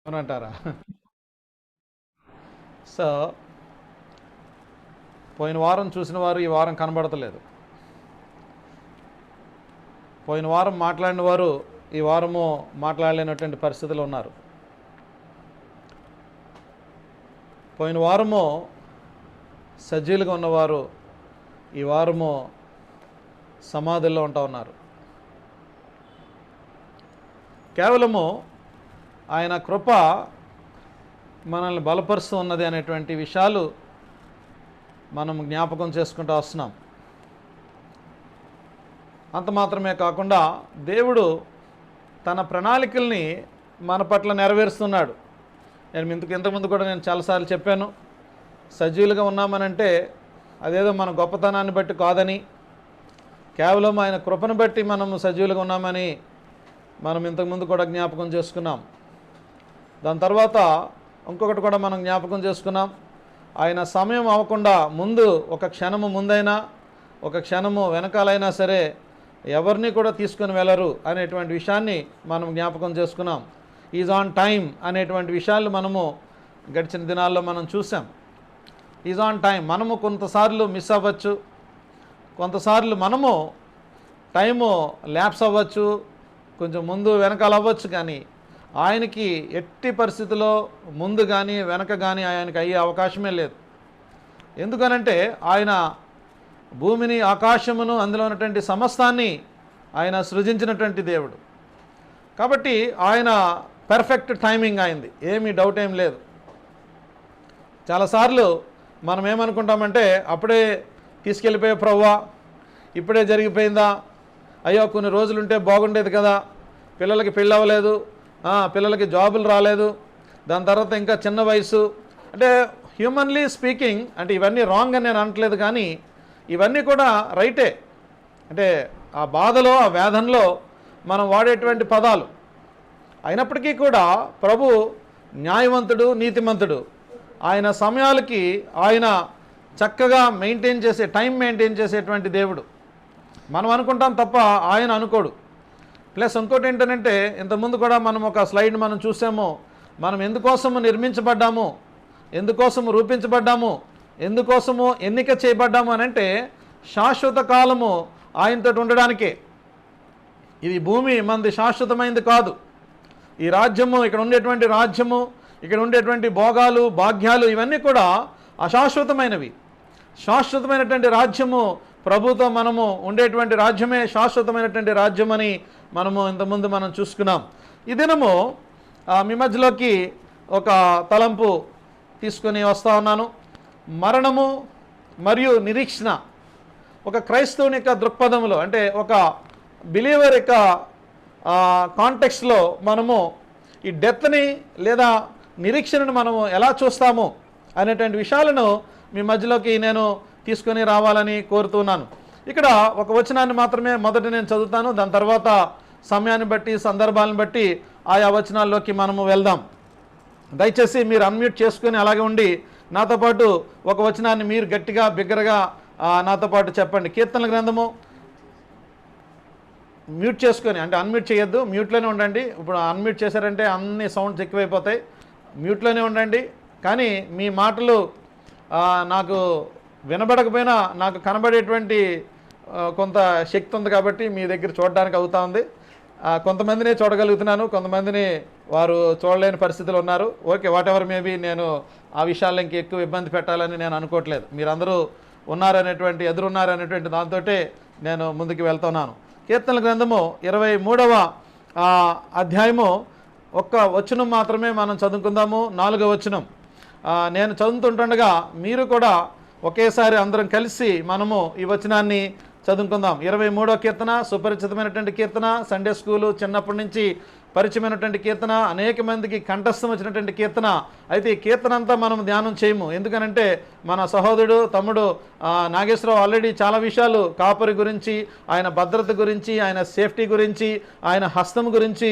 అవునంటారా? సో పోయిన వారం చూసిన వారు ఈ వారం కనబడతలేదు. పోయిన వారం మాట్లాడిన వారు ఈ వారము మాట్లాడలేనటువంటి పరిస్థితులు ఉన్నారు. పోయిన వారము సజీలుగా ఉన్నవారు ఈ వారము సమాధుల్లో ఉంటా ఉన్నారు. కేవలము ఆయన కృప మనల్ని బలపరుస్తూ ఉన్నది అనేటువంటి విషయాలు మనం జ్ఞాపకం చేసుకుంటూ వస్తున్నాం. అంత మాత్రమే కాకుండా దేవుడు తన ప్రణాళికల్ని మన పట్ల నెరవేరుస్తున్నాడు. నేను ఇంతకుముందు కూడా నేను చాలాసార్లు చెప్పాను, సజీవులుగా ఉన్నామనంటే అదేదో మన గొప్పతనాన్ని బట్టి కాదని, కేవలం ఆయన కృపను బట్టి మనం సజీవులుగా ఉన్నామని మనం ఇంతకుముందు కూడా జ్ఞాపకం చేసుకున్నాం. దాని తర్వాత ఇంకొకటి కూడా మనం జ్ఞాపకం చేసుకున్నాం, ఆయన సమయం అవ్వకుండా ముందు ఒక క్షణము ముందైనా ఒక క్షణము వెనకాలైనా సరే ఎవరిని కూడా తీసుకొని వెళ్ళరు అనేటువంటి విషయాన్ని మనం జ్ఞాపకం చేసుకున్నాం. ఈజ్ ఆన్ టైం అనేటువంటి విషయాలు మనము గడిచిన దినాల్లో మనం చూసాం. Is on time. మనము కొంతసార్లు మిస్ అవ్వచ్చు, కొంతసార్లు మనము టైము ల్యాప్స్ అవ్వచ్చు, కొంచెం ముందు వెనకాల అవ్వచ్చు, కానీ ఆయనకి ఎట్టి పరిస్థితుల్లో ముందు కానీ వెనక కానీ ఆయనకి అయ్యే అవకాశమే లేదు. ఎందుకనంటే ఆయన భూమిని ఆకాశమును అందులో ఉన్నటువంటి సమస్తాన్ని ఆయన సృజించినటువంటి దేవుడు. కాబట్టి ఆయన పర్ఫెక్ట్ టైమింగ్ అయింది, ఏమీ డౌట్ ఏం లేదు. చాలాసార్లు మనం ఏమనుకుంటామంటే అప్పుడే తీసుకెళ్ళిపోయే ప్రభువా, ఇప్పుడే జరిగిపోయిందా, అయ్యో కొన్ని రోజులుంటే బాగుండేది కదా, పిల్లలకి పెళ్ళి అవ్వలేదు, పిల్లలకి జాబులు రాలేదు, దాని తర్వాత ఇంకా చిన్న వయసు. అంటే హ్యూమన్లీ స్పీకింగ్ అంటే ఇవన్నీ రాంగ్ అని నేను అనట్లేదు, కానీ ఇవన్నీ కూడా రైటే. అంటే ఆ బాధలో ఆ వేదనలో మనం వాడేటువంటి పదాలు అయినప్పటికీ కూడా ప్రభు న్యాయవంతుడు, నీతిమంతుడు. ఆయన సమయాలకి ఆయన చక్కగా మెయింటైన్ చేసే, టైం మెయింటైన్ చేసేటువంటి దేవుడు. మనం అనుకుంటాం తప్ప ఆయన అనుకోడు. ప్లస్ ఇంకోటి ఏంటంటే, ఇంతకుముందు కూడా మనం ఒక స్లైడ్ మనం చూసాము, మనం ఎందుకోసము నిర్మించబడ్డాము, ఎందుకోసము రూపించబడ్డాము, ఎందుకోసము ఎన్నిక చేయబడ్డాము అని అంటే శాశ్వత కాలము ఆయనతో ఉండడానికే. ఇది భూమి మనది శాశ్వతమైనది కాదు. ఈ రాజ్యము, ఇక్కడ ఉండేటువంటి రాజ్యము, ఇక్కడ ఉండేటువంటి భోగాలు భాగ్యాలు ఇవన్నీ కూడా అశాశ్వతమైనవి. శాశ్వతమైనటువంటి రాజ్యము ప్రభుతో మనము ఉండేటువంటి రాజ్యమే శాశ్వతమైనటువంటి రాజ్యమని మనము ఇంతకుముందు మనం చూసుకున్నాం. ఈ దినము మీ మధ్యలోకి ఒక తలంపు తీసుకొని వస్తూ ఉన్నాను. మరణము మరియు నిరీక్షణ. ఒక క్రైస్తవుని యొక్క దృక్పథంలో, అంటే ఒక బిలీవర్ యొక్క కాంటెక్స్ట్లో మనము ఈ డెత్ని లేదా నిరీక్షణను మనము ఎలా చూస్తాము అనేటువంటి విషయాలను మీ మధ్యలోకి నేను తీసుకొని రావాలని కోరుతున్నాను. ఇక్కడ ఒక వచనాన్ని మాత్రమే మొదట నేను చదువుతాను, దాని తర్వాత సమయాన్ని బట్టి సందర్భాలను బట్టి ఆయా వచనాల్లోకి మనము వెళ్దాం. దయచేసి మీరు అన్మ్యూట్ చేసుకొని అలాగే ఉండి నాతో పాటు ఒక వచనాన్ని మీరు గట్టిగా బిగ్గరగా నాతో పాటు చెప్పండి. కీర్తనల గ్రంథము మ్యూట్ చేసుకొని, అంటే అన్మ్యూట్ చేయొద్దు, మ్యూట్లోనే ఉండండి. ఇప్పుడు అన్మ్యూట్ చేశారంటే అన్ని సౌండ్స్ ఎక్కువైపోతాయి. మ్యూట్లోనే ఉండండి, కానీ మీ మాటలు నాకు వినబడకపోయినా నాకు కనబడేటువంటి కొంత శక్తి ఉంది కాబట్టి మీ దగ్గర చూడడానికి అవుతా ఉంది. కొంతమందినే చూడగలుగుతున్నాను, కొంతమందిని వారు చూడలేని పరిస్థితులు ఉన్నారు. ఓకే, వాట్ ఎవర్ మేబీ, నేను ఆ విషయాల్లో ఇంక ఎక్కువ ఇబ్బంది పెట్టాలని నేను అనుకోవట్లేదు. మీరందరూ ఉన్నారనేటువంటి, ఎదురున్నారనేటువంటి దాంతో నేను ముందుకు వెళ్తున్నాను. కీర్తనల గ్రంథము 23వ అధ్యాయము ఒక్క వచనం మాత్రమే మనం చదువుకుందాము. 4వ వచనం నేను చదువుతుంటుండగా మీరు కూడా ఒకేసారి అందరం కలిసి మనము ఈ వచనాన్ని చదువుకుందాం. 23వ కీర్తన సుపరిచితమైనటువంటి కీర్తన, సండే స్కూలు చిన్నప్పటి నుంచి పరిచయమైనటువంటి కీర్తన, అనేక మందికి కంఠస్థం వచ్చినటువంటి కీర్తన. అయితే ఈ కీర్తన అంతా మనం ధ్యానం చేయము, ఎందుకనంటే మన సహోదరుడు తమ్ముడు నాగేశ్వరరావు ఆల్రెడీ చాలా విషయాలు కాపరి గురించి, ఆయన భద్రత గురించి, ఆయన సేఫ్టీ గురించి, ఆయన హస్తం గురించి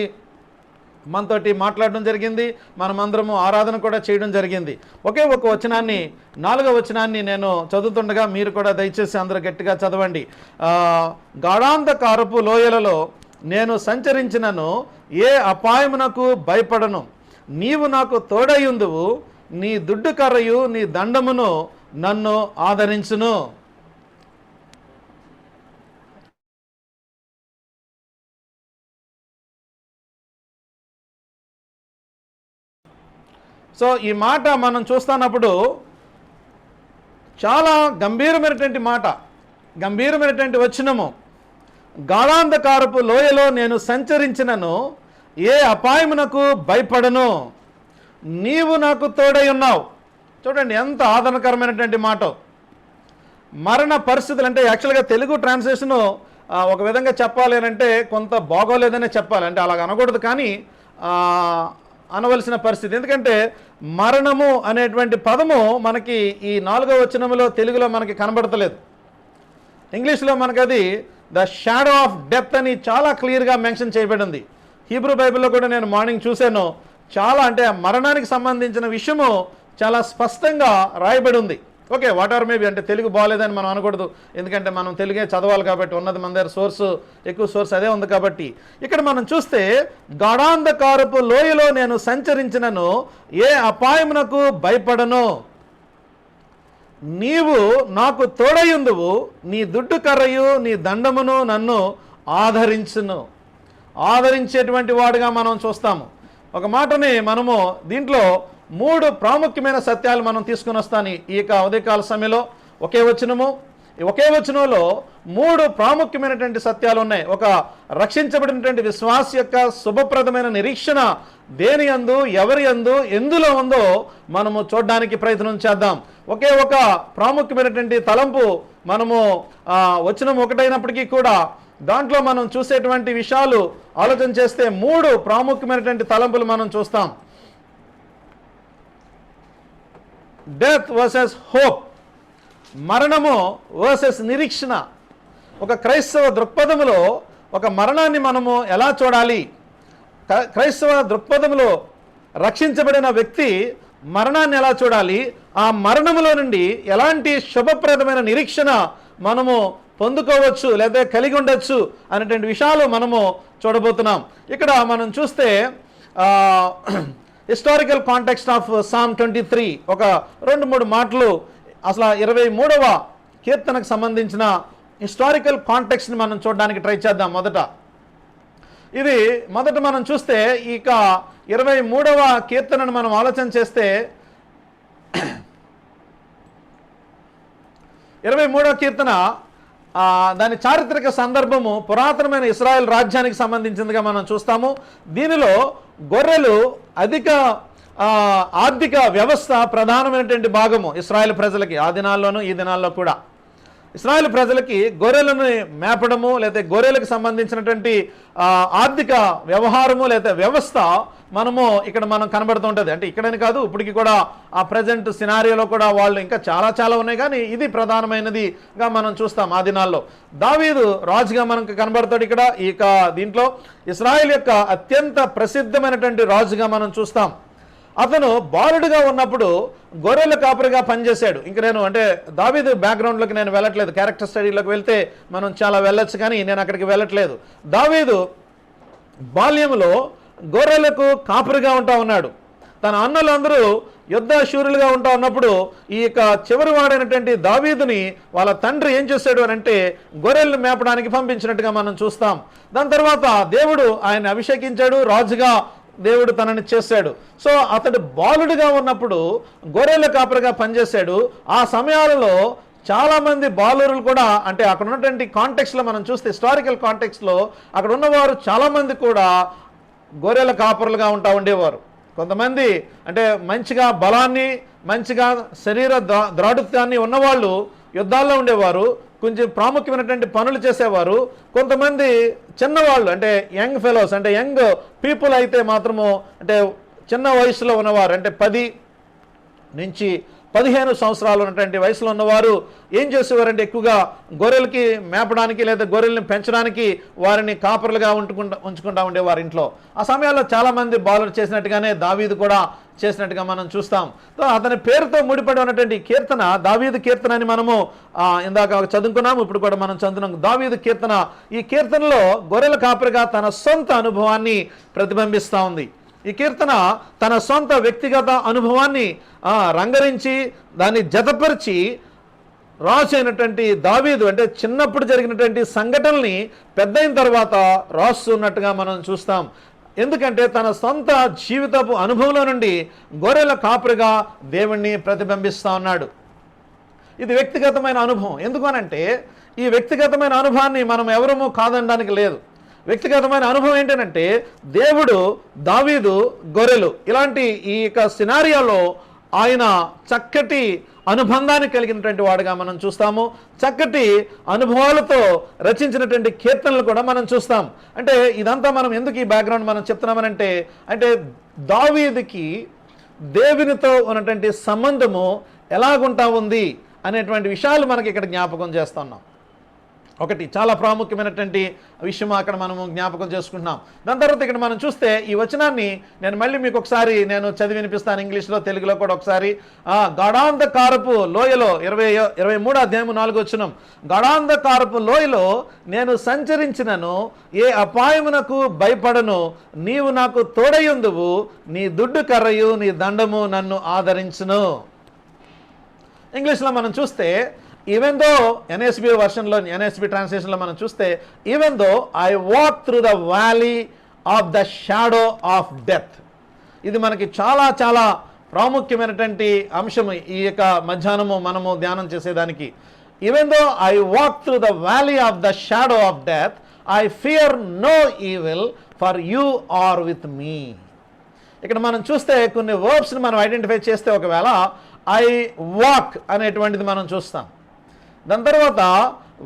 మనతోటి మాట్లాడడం జరిగింది. మనమందరము ఆరాధన కూడా చేయడం జరిగింది. ఒకే ఒక వచనాన్ని, 4వ వచనాన్ని నేను చదువుతుండగా మీరు కూడా దయచేసి అందరూ గట్టిగా చదవండి. గాఢాంధకారపు లోయలలో నేను సంచరించినను ఏ అపాయమునకు భయపడను, నీవు నాకు తోడయుందువు, నీ దుడ్డు కర్రయు నీ దండమును నన్ను ఆదరించును. సో ఈ మాట మనం చూస్తున్నప్పుడు చాలా గంభీరమైనటువంటి మాట, గంభీరమైనటువంటి వచనము. గాఢాంధకారపు లోయలో నేను సంచరించినను ఏ అపాయమునకు భయపడను, నీవు నాకు తోడై ఉన్నావు. చూడండి ఎంత ఆదరణకరమైనటువంటి మాట. మరణ పరిస్థితులు అంటే యాక్చువల్గా తెలుగు ట్రాన్స్లేషను ఒక విధంగా చెప్పాలి అంటే కొంత బాగోలేదనే చెప్పాలి, అంటే అలాగ అనకూడదు కానీ అనవలసిన పరిస్థితి. ఎందుకంటే మరణము అనేటువంటి పదము మనకి ఈ 4వ వచనంలో తెలుగులో మనకి కనబడతలేదు. ఇంగ్లీష్లో మనకు అది ద షాడో ఆఫ్ డెత్ అని చాలా క్లియర్గా మెన్షన్ చేయబడింది. హీబ్రూ బైబిల్లో కూడా నేను మార్నింగ్ చూశాను, చాలా అంటే మరణానికి సంబంధించిన విషయము చాలా స్పష్టంగా రాయబడి ఉంది. ఓకే, వాట్ ఎవర్ మేబీ, అంటే తెలుగు బాగాలేదని మనం అనకూడదు, ఎందుకంటే మనం తెలుగే చదవాలి కాబట్టి, ఉన్నది మన దగ్గర సోర్సు, ఎక్కువ సోర్స్ అదే ఉంది కాబట్టి. ఇక్కడ మనం చూస్తే గాఢాంధకారపు లోయలో నేను సంచరించినను ఏ అపాయమునకు భయపడను, నీవు నాకు తోడయుందువు, నీ దుడ్డు కర్రయు నీ దండమును నన్ను ఆదరించును. ఆదరించేటువంటి వాడుగా మనం చూస్తాము. ఒక మాటని మనము దీంట్లో 3 ప్రాముఖ్యమైన సత్యాలు మనం తీసుకుని వస్తాను ఈ ఉదయకాల సమయంలో. ఒకే వచనంలో 3 ప్రాముఖ్యమైనటువంటి సత్యాలు ఉన్నాయి. ఒక రక్షించబడినటువంటి విశ్వాస యొక్క శుభప్రదమైన నిరీక్షణ దేని యందు, ఎవరి యందు, ఎందులో ఉందో మనము చూడడానికి ప్రయత్నం చేద్దాం. ఒకే ఒక ప్రాముఖ్యమైనటువంటి తలంపు మనము వచనం ఒకటైనప్పటికీ కూడా దాంట్లో మనం చూసేటువంటి విషయాలు ఆలోచన చేస్తే 3 ప్రాముఖ్యమైనటువంటి తలంపులు మనం చూస్తాం. డెత్ వర్సెస్ హోప్, మరణము వర్సెస్ నిరీక్షణ. ఒక క్రైస్తవ దృక్పథములో ఒక మరణాన్ని మనము ఎలా చూడాలి, క్రైస్తవ దృక్పథములో రక్షించబడిన వ్యక్తి మరణాన్ని ఎలా చూడాలి, ఆ మరణములో నుండి ఎలాంటి శుభప్రదమైన నిరీక్షణ మనము పొందుకోవచ్చు లేదా కలిగి ఉండొచ్చు అనేటువంటి విషయాలు మనము చూడబోతున్నాం. ఇక్కడ మనం చూస్తే హిస్టారికల్ కాంటెక్స్ట్ ఆఫ్ సామ్ 23 ఒక 2-3 మాటలు అసలు 23వ కీర్తనకు సంబంధించిన హిస్టారికల్ కాంటెక్స్ట్ని మనం చూడడానికి ట్రై చేద్దాం. మొదట మనం చూస్తే ఇక 23వ కీర్తనను మనం ఆలోచన చేస్తే 23వ కీర్తన దాని చారిత్రక సందర్భము పురాతనమైన ఇశ్రాయేల్ రాజ్యానికి సంబంధించిందిగా మనం చూస్తాము. దీనిలో గొర్రెలు అధిక ఆర్థిక వ్యవస్థ ప్రధానమైనటువంటి భాగము ఇశ్రాయేల్ ప్రజలకి. ఆ దినాల్లోనూ ఈ దినాల్లో కూడా ఇశ్రాయేల్ ప్రజలకి గొర్రెలను మేపడము లేదా గొర్రెలకు సంబంధించినటువంటి ఆర్థిక వ్యవహారము లేదా వ్యవస్థ మనం కనబడుతూ ఉంటుంది. అంటే ఇక్కడని కాదు, ఇప్పటికి కూడా ఆ ప్రజెంట్ సినారియోలో కూడా వాళ్ళు ఇంకా చాలా ఉన్నాయి, కానీ ఇది ప్రధానమైనదిగా మనం చూస్తాం. ఆ దినాల్లో దావీదు రాజుగా మనకు కనబడతాడు. ఇక దీంట్లో ఇశ్రాయేల్ యొక్క అత్యంత ప్రసిద్ధమైనటువంటి రాజుగా మనం చూస్తాం. అతను బాలుడుగా ఉన్నప్పుడు గొర్రెల కాపరిగా పనిచేశాడు. ఇంక నేను అంటే దావీదు బ్యాక్గ్రౌండ్లోకి నేను వెళ్ళట్లేదు, క్యారెక్టర్ స్టడీలోకి వెళ్తే మనం చాలా వెళ్ళొచ్చు, కానీ నేను అక్కడికి వెళ్ళట్లేదు. దావీదు బాల్యంలో గొర్రెలకు కాపరిగా ఉంటా ఉన్నాడు. తన అన్నలందరూ యుద్ధ శూరులుగా ఉంటా ఉన్నప్పుడు ఈ యొక్క చివరి వాడైనటువంటి దావీదుని వాళ్ళ తండ్రి ఏం చేశాడు అని అంటే గొర్రెలను మేపడానికి పంపించినట్టుగా మనం చూస్తాం. దాని తర్వాత దేవుడు ఆయన అభిషేకించాడు, రాజుగా దేవుడు తనని చేశాడు. సో అతడు బాలుడిగా ఉన్నప్పుడు గొర్రెల కాపరిగా పనిచేశాడు. ఆ సమయాలలో చాలామంది బాలురులు కూడా, అంటే అక్కడ ఉన్నటువంటి కాంటెక్స్ట్లో మనం చూస్తే హిస్టారికల్ కాంటెక్స్ట్లో అక్కడ ఉన్నవారు చాలామంది కూడా గొర్రెల కాపరులుగా ఉంటా ఉండేవారు. కొంతమంది అంటే మంచిగా బలాన్ని, మంచిగా శరీర దృఢత్వాన్ని ఉన్నవాళ్ళు యుద్ధాల్లో ఉండేవారు, కొంచెం ప్రాముఖ్యమైనటువంటి పనులు చేసేవారు. కొంతమంది చిన్నవాళ్ళు అంటే యంగ్ ఫెలోస్, అంటే యంగ్ పీపుల్ అయితే మాత్రము అంటే చిన్న వయసులో ఉన్నవారు, అంటే 10 నుంచి 15 సంవత్సరాలు ఉన్నటువంటి వయసులో ఉన్నవారు ఏం చేసేవారంటే ఎక్కువగా గొర్రెలకి మేపడానికి లేదా గొర్రెల్ని పెంచడానికి వారిని కాపరులుగా ఉంచుకుంటా ఉండేవారు ఇంట్లో. ఆ సమయాల్లో చాలామంది బాలురు చేసినట్టుగానే దావీదు కూడా చేసినట్టుగా మనం చూస్తాం. అతని పేరుతో ముడిపడి ఉన్నటువంటి కీర్తన దావీదు కీర్తన అని మనము ఇందాక చదువుకున్నాము, ఇప్పుడు కూడా మనం చదువుతున్నాం దావీదు కీర్తన. ఈ కీర్తనలో గొర్రెల కాపరిగా తన సొంత అనుభవాన్ని ప్రతిబింబిస్తూ ఉంది. ఈ కీర్తన తన సొంత వ్యక్తిగత అనుభవాన్ని రంగరించి దాన్ని జతపరిచి రాసైనటువంటి దావీదు, అంటే చిన్నప్పుడు జరిగినటువంటి సంఘటనల్ని పెద్దయిన తర్వాత రాస్తున్నట్టుగా మనం చూస్తాం. ఎందుకంటే తన సొంత జీవితపు అనుభవంలో నుండి గొర్రెల కాపరిగా దేవుణ్ణి ప్రతిబింబిస్తూ ఉన్నాడు. ఇది వ్యక్తిగతమైన అనుభవం. ఎందుకనంటే ఈ వ్యక్తిగతమైన అనుభవాన్ని మనం ఎవరూ కాదనడానికి లేదు. వ్యక్తిగతమైన అనుభవం ఏంటంటే దేవుడు, దావీదు, గొర్రెలు ఇలాంటి ఈ యొక్క సినారియాలో ఆయన చక్కటి అనుబంధాన్ని కలిగినటువంటి వాడుగా మనం చూస్తాము. చక్కటి అనుభవాలతో రచించినటువంటి కీర్తనలు కూడా మనం చూస్తాం. అంటే ఇదంతా మనం ఎందుకు ఈ బ్యాక్గ్రౌండ్ మనం చెప్తున్నామనంటే, అంటే దావీదుకి దేవునితో ఉన్నటువంటి సంబంధము ఎలాగుంటా ఉంది అనేటువంటి విషయాలు మనకి ఇక్కడ జ్ఞాపకం చేస్తున్నాం. ఒకటి చాలా ప్రాముఖ్యమైనటువంటి విషయం అక్కడ మనము జ్ఞాపకం చేసుకుంటున్నాం. దాని తర్వాత ఇక్కడ మనం చూస్తే ఈ వచనాన్ని నేను మళ్ళీ మీకు ఒకసారి నేను చదివి వినిపిస్తాను, ఇంగ్లీష్లో తెలుగులో కూడా ఒకసారి. గాఢాంధకారపు లోయలో 23వ అధ్యాయం 4వ వచనం, గాఢాంధకారపు లోయలో నేను సంచరించినను ఏ అపాయమునకు భయపడను, నీవు నాకు తోడయుందువు, నీ దుడ్డు కర్రయు నీ దండము నన్ను ఆదరించును. ఇంగ్లీష్లో మనం చూస్తే ఈవెన్ దో ఎన్ఎస్బి వర్షన్లో, ఎన్ఎస్బి ట్రాన్స్లేషన్లో మనం చూస్తే even though I walk through the valley of the shadow of death. ఇది మనకి చాలా చాలా ప్రాముఖ్యమైనటువంటి అంశం ఈ యొక్క మధ్యాహ్నము మనము ధ్యానం చేసేదానికి. Even though I walk through the valley of the shadow of death I fear no evil for you are with me. ఇక్కడ మనం చూస్తే కొన్ని వర్బ్స్ని మనం ఐడెంటిఫై చేస్తే ఒకవేళ ఐ వాక్ అనేటువంటిది మనం చూస్తాం. దాని తర్వాత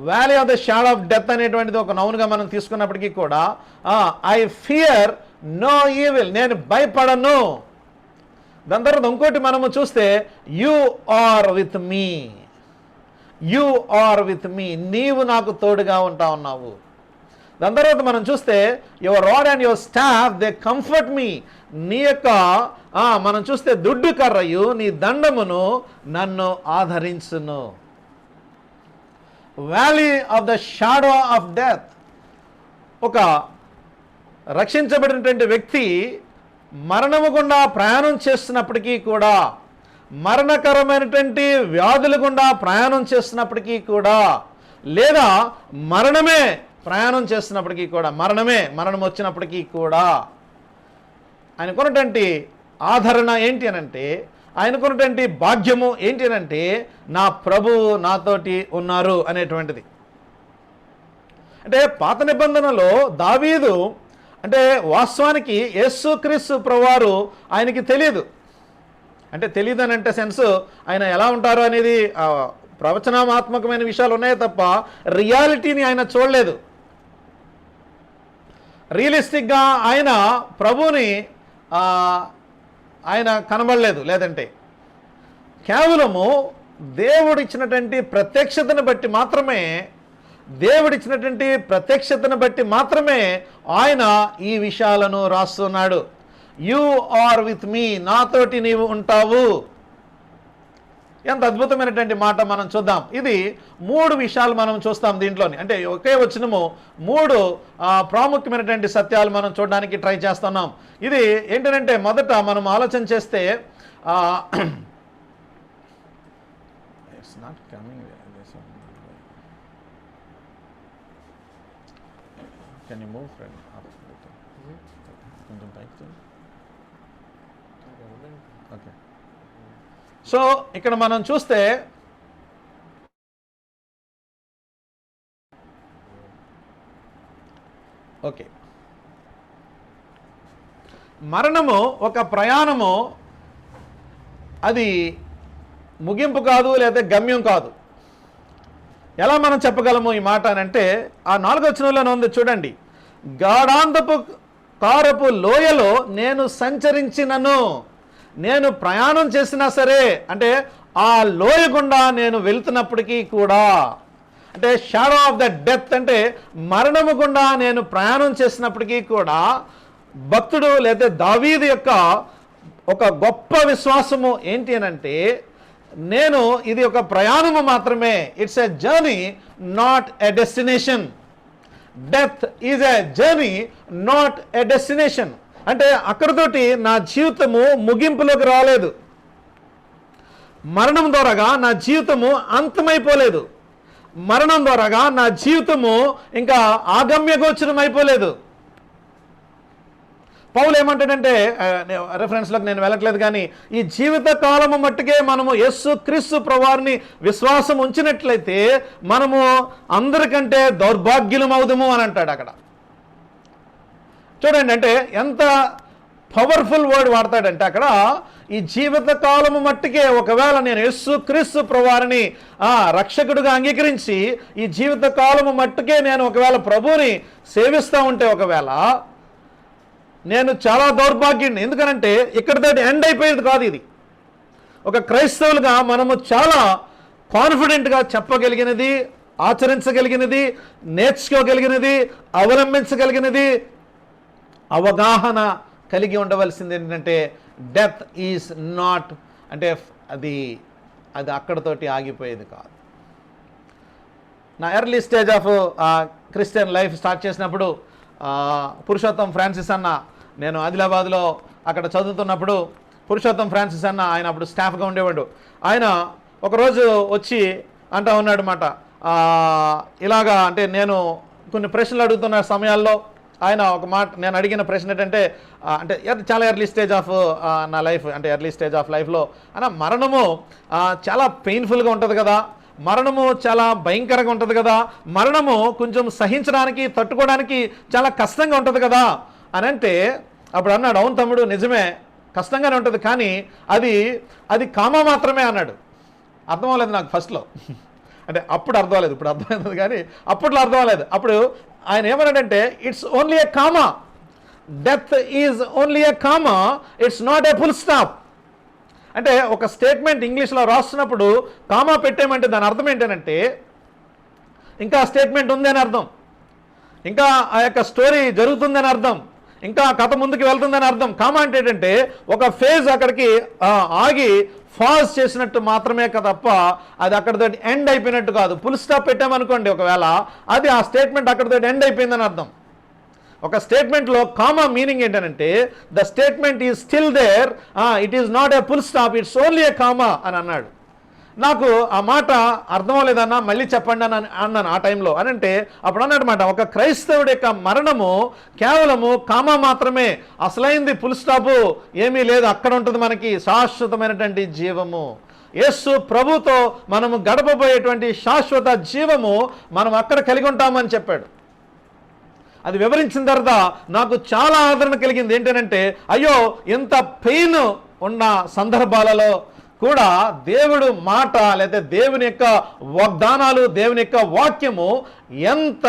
valley of the shadow of death అనేటువంటిది ఒక నౌన్గా మనం తీసుకున్నప్పటికీ కూడా ఐ ఫియర్ నో ఈవిల్, నేను భయపడను. దాని తర్వాత ఇంకోటి మనము చూస్తే you are with me, you are with me, నీవు నాకు తోడుగా ఉంటా ఉన్నావు. దాని తర్వాత మనం చూస్తే your rod and your staff they comfort me, నీ యొక్క మనం చూస్తే దుడ్డు కర్రయు నీ దండమును నన్ను ఆదరించును. Valley of the shadow of death, ఒక రక్షించబడినటువంటి వ్యక్తి మరణము గుండా ప్రయాణం చేస్తున్నప్పటికీ కూడా, మరణకరమైనటువంటి వ్యాధుల గుండా ప్రయాణం చేస్తున్నప్పటికీ కూడా, లేదా మరణమే ప్రయాణం చేస్తున్నప్పటికీ కూడా, మరణం వచ్చినప్పటికీ కూడా ఆయనకున్నటువంటి ఆదరణ ఏంటి అనంటే, ఆయనకున్నటువంటి భాగ్యము ఏంటి అనంటే నా ప్రభువు నాతోటి ఉన్నారు అనేటువంటిది. అంటే పాత నిబంధనలో దావీదు అంటే వాస్తవానికి యేసుక్రీస్తు ప్రభువారు ఆయనకి తెలియదు. అంటే తెలియదు అని అంటే సెన్స్ ఆయన ఎలా ఉంటారు అనేది ప్రవచనాత్మకమైన విషయాలు ఉన్నాయే తప్ప రియాలిటీని ఆయన చూడలేదు. రియలిస్టిక్గా ఆయన ప్రభువుని ఆయన కనబడలేదు. లేదంటే కేవలము దేవుడిచ్చినటువంటి ప్రత్యక్షతను బట్టి మాత్రమే ఆయన ఈ విషయాలను రాస్తున్నాడు. యు ఆర్ విత్ మీ, నాతోటి నీవు ఉంటావు. ఎంత అద్భుతమైనటువంటి మాట మనం చూద్దాం. ఇది 3 విషయాలు మనం చూస్తాం దీంట్లోని. అంటే ఒకే వచనము 3 ప్రాముఖ్యమైనటువంటి సత్యాలు మనం చూడడానికి ట్రై చేస్తున్నాం. ఇది ఏంటంటే మొదట మనం ఆలోచన చేస్తే సో ఇక్కడ మనం చూస్తే ఓకే, మరణము ఒక ప్రయాణము, అది ముగింపు కాదు లేదా గమ్యం కాదు. ఎలా మనం చెప్పగలము ఈ మాట అని అంటే ఆ 4వ వచనంలోనే ఉంది చూడండి. గాఢాంధపు కారపు లోయలో నేను సంచరించినను, నేను ప్రయాణం చేసినా సరే, అంటే ఆ లోయ గుండా నేను వెళ్తున్నప్పటికీ కూడా, అంటే షాడో ఆఫ్ ద డెత్ అంటే మరణము గుండా నేను ప్రయాణం చేసినప్పటికీ కూడా భక్తుడు లేదా దావీదు యొక్క ఒక గొప్ప విశ్వాసము ఏంటి అనంటే, నేను ఇది ఒక ప్రయాణము మాత్రమే. It's a journey, not a destination. Death is a journey, not a destination. అంటే అక్కడితోటి నా జీవితము ముగింపులోకి రాలేదు. మరణం ద్వారాగా నా జీవితము అంతమైపోలేదు. మరణం ద్వారాగా నా జీవితము ఇంకా ఆగమ్యగోచరం అయిపోలేదు. పౌలు ఏమంటాడంటే, రెఫరెన్స్లోకి నేను వెళ్ళట్లేదు కానీ, ఈ జీవిత కాలము మట్టుకే మనము యేసు క్రీస్తు ప్రభువారిని విశ్వాసం ఉంచినట్లయితే మనము అందరికంటే దౌర్భాగ్యులమవుదుము అని అంటాడు అక్కడ. చూడండి, అంటే ఎంత పవర్ఫుల్ వర్డ్ వాడతాడంటే అక్కడ, ఈ జీవిత కాలము మట్టుకే ఒకవేళ నేను యేసు క్రీస్తు ప్రభువారిని రక్షకుడిగా అంగీకరించి ఈ జీవిత కాలము మట్టుకే నేను ఒకవేళ ప్రభువుని సేవిస్తూ ఉంటే ఒకవేళ నేను చాలా దౌర్భాగ్యుడిని. ఎందుకనంటే ఇక్కడితో ఎండ్ అయిపోయేది కాదు ఇది. ఒక క్రైస్తవులుగా మనము చాలా కాన్ఫిడెంట్గా చెప్పగలిగినది, ఆచరించగలిగినది, నేర్చుకోగలిగినది, అవలంబించగలిగినది, అవగాహన కలిగి ఉండవలసింది ఏంటంటే డెత్ ఈజ్ నాట్, అంటే అది అక్కడతోటి ఆగిపోయేది కాదు. నా early stage of Christian life start చేసినప్పుడు పురుషోత్తం ఫ్రాన్సిస్ అన్న, నేను ఆదిలాబాద్లో అక్కడ చదువుతున్నప్పుడు పురుషోత్తం ఫ్రాన్సిస్ అన్న ఆయన అప్పుడు స్టాఫ్గా ఉండేవాడు. ఆయన ఒకరోజు వచ్చి అంటూ ఉన్నాడు అన్నమాట, ఇలాగా అంటే నేను కొన్ని ప్రశ్నలు అడుగుతున్న సమయాల్లో ఆయన ఒక మాట, నేను అడిగిన ప్రశ్న ఏంటంటే, అంటే చాలా ఎర్లీ స్టేజ్ ఆఫ్ నా లైఫ్, అంటే ఎర్లీ స్టేజ్ ఆఫ్ లైఫ్లో అన్న మరణము చాలా పెయిన్ఫుల్గా ఉంటుంది కదా, మరణము చాలా భయంకరంగా ఉంటుంది కదా, మరణము కొంచెం సహించడానికి తట్టుకోవడానికి చాలా కష్టంగా ఉంటుంది కదా అని అంటే, అప్పుడు అన్నాడు, అవును తమ్ముడు నిజమే కష్టంగానే ఉంటుంది, కానీ అది కామ మాత్రమే అన్నాడు. అర్థం అవ్వలేదు నాకు ఫస్ట్లో, అంటే అప్పుడు అర్థం అవ్వలేదు, ఇప్పుడు అర్థమైంది కానీ అప్పట్లో అర్థం అవ్వలేదు. అప్పుడు ఆయన ఏమన్నాడంటే, it's only a comma, death is only a comma, it's not a full stop. అంటే ఒక స్టేట్మెంట్ ఇంగ్లీష్లో రాస్తున్నప్పుడు కామా పెట్టేమంటే దాని అర్థం ఏంటంటే ఇంకా స్టేట్మెంట్ ఉంది అని అర్థం, ఇంకా ఆ యొక్క స్టోరీ జరుగుతుందని అర్థం, ఇంకా కథ ముందుకు వెళ్తుందని అర్థం. కామా అంటే ఏంటంటే ఒక ఫేజ్ అక్కడికి ఆగి ఫాజ్ చేసినట్టు మాత్రమే తప్ప అది అక్కడితో ఎండ్ అయిపోయినట్టు కాదు. ఫుల్ స్టాప్ పెట్టామనుకోండి ఒకవేళ, అది ఆ స్టేట్మెంట్ అక్కడితో ఎండ్ అయిపోయిందని అర్థం. ఒక స్టేట్మెంట్లో కామా మీనింగ్ ఏంటంటే the statement is still there, it is not a full stop, it's only a comma అని అన్నాడు. నాకు ఆ మాట అర్థం అవ్వలేదన్నా, మళ్ళీ చెప్పండి అని అన్నాను ఆ టైంలో. అని అంటే అప్పుడు అన్నమాట, ఒక క్రైస్తవుడి యొక్క మరణము కేవలము కామా మాత్రమే, అసలైంది ఫుల్ స్టాపు ఏమీ లేదు, అక్కడ ఉంటుంది మనకి శాశ్వతమైనటువంటి జీవము. యేసు ప్రభుతో మనము గడపబోయేటువంటి శాశ్వత జీవము మనం అక్కడ కలిగి ఉంటామని చెప్పాడు. అది వివరించిన తర్వాత నాకు చాలా ఆదరణ కలిగింది. ఏంటంటే, అయ్యో ఎంత పెయిన్ ఉన్న సందర్భాలలో కూడా దేవుడు మాట లేదా దేవుని యొక్క వాగ్దానాలు, దేవుని యొక్క వాక్యము ఎంత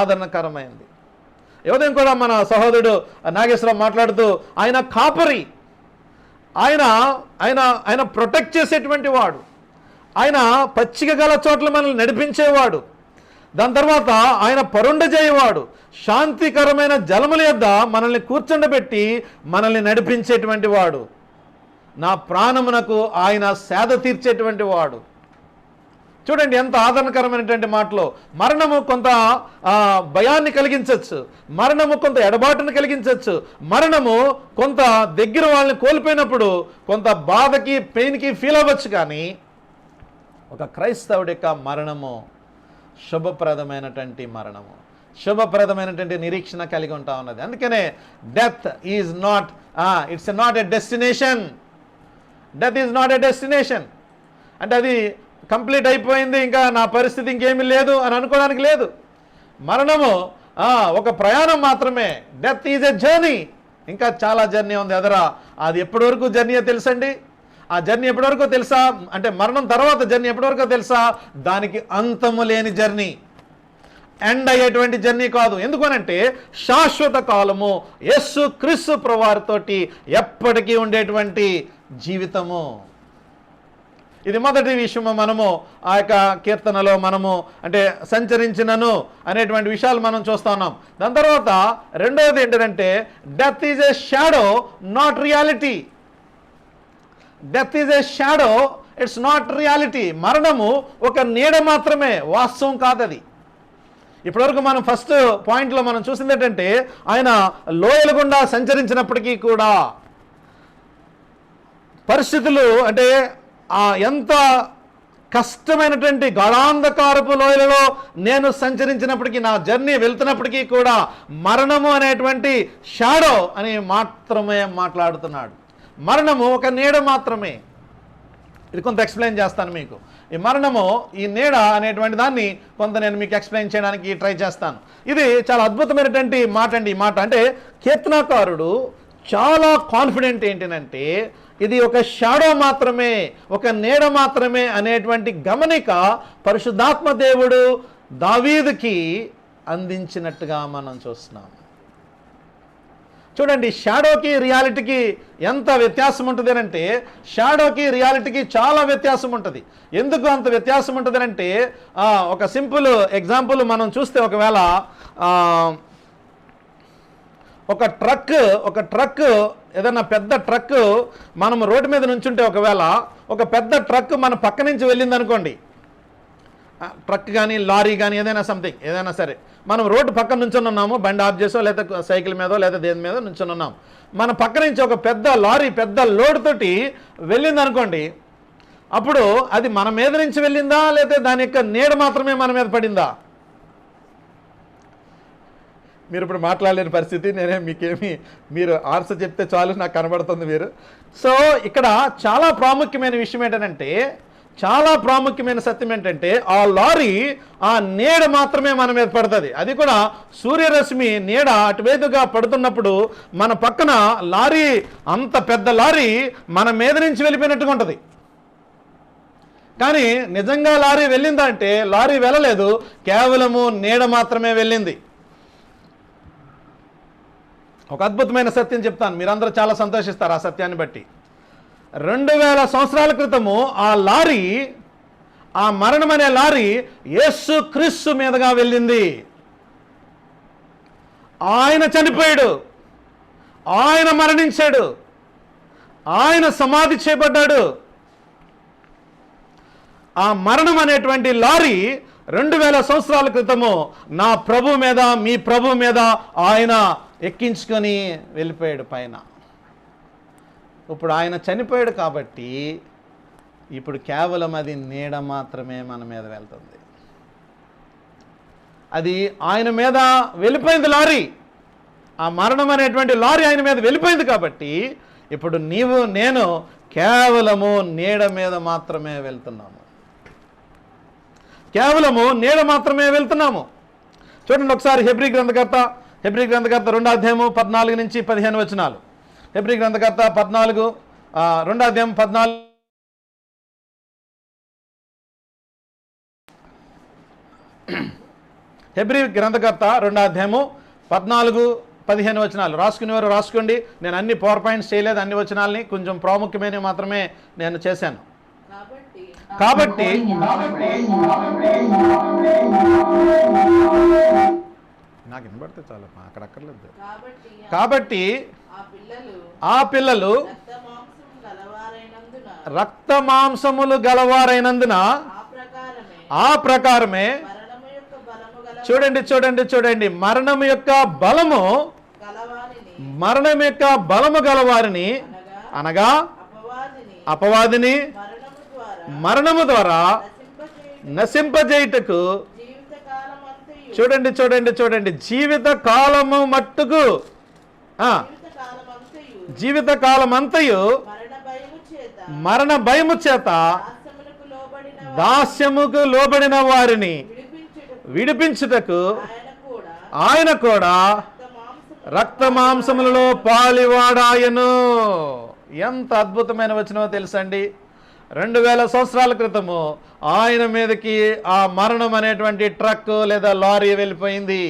ఆదరణకరమైంది. ఉదయం కూడా మన సహోదరుడు నాగేశ్వరరావు మాట్లాడుతూ, ఆయన కాపరి, ఆయన ప్రొటెక్ట్ చేసేటువంటి వాడు, ఆయన పచ్చిక గల చోట్ల మనల్ని నడిపించేవాడు, దాని తర్వాత ఆయన పరుండజేయవాడు, శాంతికరమైన జలముల యొద్ద మనల్ని కూర్చుండబెట్టి మనల్ని నడిపించేటువంటి వాడు, నా ప్రాణమునకు ఆయన సేద తీర్చేటువంటి వాడు. చూడండి ఎంత ఆదరణకరమైనటువంటి మాటలో. మరణము కొంత భయాన్ని కలిగించవచ్చు, మరణము కొంత ఎడబాటును కలిగించవచ్చు, మరణము కొంత దగ్గర వాళ్ళని కోల్పోయినప్పుడు కొంత బాధకి పెయిన్కి ఫీల్ అవ్వచ్చు, కానీ ఒక క్రైస్తవుడి యొక్క మరణము శుభప్రదమైనటువంటి మరణము, శుభప్రదమైనటువంటి నిరీక్షణ కలిగి ఉంటా ఉన్నది. అందుకనే death is not, it's not a destination. Death is not a destination అంటే అది కంప్లీట్ అయిపోయింది, ఇంకా నా పరిస్థితి ఇంకేమీ లేదు అని అనుకోవడానికి లేదు. మరణము ఒక ప్రయాణం మాత్రమే. డెత్ ఈజ్ ఎ జర్నీ, ఇంకా చాలా జర్నీ ఉంది ఎదరా. అది ఎప్పటి వరకు జర్నీ తెలుసండి? ఆ జర్నీ ఎప్పటివరకు తెలుసా? అంటే మరణం తర్వాత జర్నీ ఎప్పటివరకు తెలుసా? దానికి అంతము లేని జర్నీ, ఎండ్ అయ్యేటువంటి జర్నీ కాదు. ఎందుకనంటే శాశ్వత కాలము యేసు క్రీస్తు ప్రభువారితోటి ఎప్పటికీ ఉండేటువంటి జీవితము. ఇది మొదటి విషయము. మనము ఆ యొక్క కీర్తనలో మనము అంటే సంచరించినను అనేటువంటి విషయాలు మనం చూస్తా ఉన్నాం. దాని తర్వాత రెండవది ఏంటంటే death is a shadow not reality. Death is a shadow, it's not reality. మరణము ఒక నీడ మాత్రమే, వాస్తవం కాదది. ఇప్పటివరకు మనం ఫస్ట్ పాయింట్లో మనం చూసింది ఏంటంటే ఆయన లోయల గుండా సంచరించినప్పటికీ కూడా పరిస్థితులు అంటే ఎంత కష్టమైనటువంటి గాఢాంధకారపు లోయలలో నేను సంచరించినప్పటికీ, నా జర్నీ వెళ్తున్నప్పటికీ కూడా మరణము అనేటువంటి షాడో అని మాత్రమే మాట్లాడుతున్నాడు. మరణము ఒక నీడ మాత్రమే. ఇది కొంత ఎక్స్ప్లెయిన్ చేస్తాను మీకు. ఈ మరణము, ఈ నీడ అనేటువంటి దాన్ని కొంత నేను మీకు ఎక్స్ప్లెయిన్ చేయడానికి ట్రై చేస్తాను. ఇది చాలా అద్భుతమైనటువంటి మాట అండి. ఈ మాట అంటే కీర్తనాకారుడు చాలా కాన్ఫిడెంట్ ఏంటంటే ఇది ఒక షాడో మాత్రమే, ఒక నీడ మాత్రమే అనేటువంటి గమనిక పరిశుద్ధాత్మ దేవుడు దావీదుకి అందించినట్టుగా మనం చూస్తున్నాం. చూడండి, షాడోకి రియాలిటీకి ఎంత వ్యత్యాసం ఉంటుంది అంటే, షాడోకి రియాలిటీకి చాలా వ్యత్యాసం ఉంటుంది. ఎందుకు అంత వ్యత్యాసం ఉంటుంది అంటే, ఒక సింపుల్ ఎగ్జాంపుల్ మనం చూస్తే, ఒకవేళ ఒక ట్రక్ ఏదైనా పెద్ద ట్రక్ మనం రోడ్డు మీద నుంచుంటే, ఒకవేళ ఒక పెద్ద ట్రక్ మన పక్క నుంచి వెళ్ళింది అనుకోండి, ట్రక్ కానీ లారీ కానీ ఏదైనా సంథింగ్ ఏదైనా సరే, మనం రోడ్డు పక్కన నుంచొని ఉన్నాము, బండి ఆఫ్ చేసో లేదా సైకిల్ మీదో లేదా దేని మీద నుంచొని ఉన్నాం, మన పక్క నుంచి ఒక పెద్ద లారీ పెద్ద లోడ్ తోటి వెళ్ళింది అనుకోండి, అప్పుడు అది మన మీద నుంచి వెళ్ళిందా లేదా దాని యొక్క నీడ మాత్రమే మన మీద పడిందా? మీరు ఇప్పుడు మాట్లాడలేని పరిస్థితి, నేనే మీకేమి మీరు ఆన్సర్ చెప్తే చాలు నాకు కనబడుతుంది మీరు. సో ఇక్కడ చాలా ప్రాముఖ్యమైన విషయం ఏంటంటే, చాలా ప్రాముఖ్యమైన సత్యం ఏంటంటే, ఆ లారీ ఆ నీడ మాత్రమే మన మీద పడుతుంది. అది కూడా సూర్యరశ్మి నీడ అటువైపుగా పడుతున్నప్పుడు మన పక్కన లారీ, అంత పెద్ద లారీ మన మీద నుంచి వెళ్ళిపోయినట్టుగా ఉంటుంది. కానీ నిజంగా లారీ వెళ్ళిందా అంటే లారీ వెళ్ళలేదు, కేవలము నీడ మాత్రమే వెళ్ళింది. ఒక అద్భుతమైన సత్యం చెప్తాను, మీరందరూ చాలా సంతోషిస్తారు ఆ సత్యాన్ని బట్టి. 2000 సంవత్సరాల క్రితము ఆ లారీ, ఆ మరణం అనే లారీ యేసు క్రీస్తు మీదుగా వెళ్ళింది. ఆయన చనిపోయాడు, ఆయన మరణించాడు, ఆయన సమాధి చేయబడ్డాడు. ఆ మరణం అనేటువంటి లారీ 2000 సంవత్సరాల క్రితము నా ప్రభు మీద, మీ ప్రభు మీద ఆయన ఎక్కించుకొని వెళ్ళిపోయాడు పైన. ఇప్పుడు ఆయన చనిపోయాడు కాబట్టి ఇప్పుడు కేవలం అది నీడ మాత్రమే మన మీద వెళ్తుంది. అది ఆయన మీద వెళ్ళిపోయింది లారీ, ఆ మరణం అనేటువంటి లారీ ఆయన మీద వెళ్ళిపోయింది కాబట్టి ఇప్పుడు నీవు నేను కేవలము నీడ మీద మాత్రమే వెళ్తున్నాము, కేవలము నీడ మాత్రమే వెళ్తున్నాము. చూడండి ఒకసారి హెబ్రీ గ్రంథకర్త 2వ అధ్యాయము 14 నుంచి 15 వచనాలు. హెబ్రీ గ్రంథకర్త 2వ అధ్యాయం 14. హెబ్రీ గ్రంథకర్త 2వ అధ్యాయము 14-15 వచనాలు. రాసుకునేవారు రాసుకోండి. నేను అన్ని పవర్ పాయింట్స్ చేయలేదు, అన్ని వచనాలని కొంచెం ప్రాముఖ్యమైనవి మాత్రమే నేను చేశాను. కాబట్టి నాకు వినబడితే చాలా, అక్కడక్కర్లేదు. కాబట్టి ఆ పిల్లలు రక్త మాంసములు గలవారైనందున ఆ ప్రకారమే, చూడండి చూడండి చూడండి, మరణం యొక్క బలము గలవారిని అనగా అపవాదిని మరణము ద్వారా నశింపజేయుటకు, చూడండి చూడండి చూడండి, జీవిత కాలము మట్టుకు, జీవిత కాలమంతయు మరణ భయము చేత దాస్యముకు లోబడిన వారిని విడిపించుటకు ఆయన కూడా రక్త మాంసములలో పాలివాడాయను. ఎంత అద్భుతమైన వచనమో తెలుసండి. 2000 సంవత్సరాల క్రితము ఆయన మీదకి ఆ మరణం అనేటువంటి ట్రక్ లేదా లారీ వెళ్ళిపోయింది.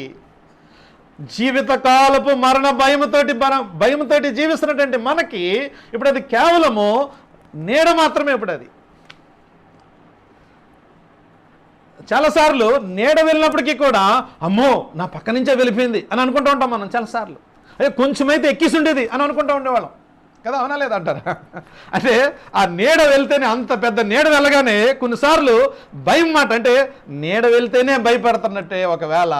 జీవితకాలపు మరణ భయముతోటి జీవిస్తున్నటువంటి మనకి ఇప్పుడు అది కేవలము నీడ మాత్రమే. ఇప్పుడు అది చాలాసార్లు నీడ వెళ్ళినప్పటికీ కూడా అమ్మో నా పక్క నుంచే వెళ్ళిపోయింది అని అనుకుంటూ ఉంటాం మనం చాలాసార్లు. అదే కొంచెమైతే ఎక్కిసి ఉండేది అని అనుకుంటూ ఉండేవాళ్ళం. కదా, అవునా లేదంటారా? అంటే ఆ నీడ వెళ్తేనే, అంత పెద్ద నీడ వెళ్ళగానే కొన్నిసార్లు భయం మాట. అంటే నీడ వెళ్తేనే భయపడుతున్నట్టే ఒకవేళ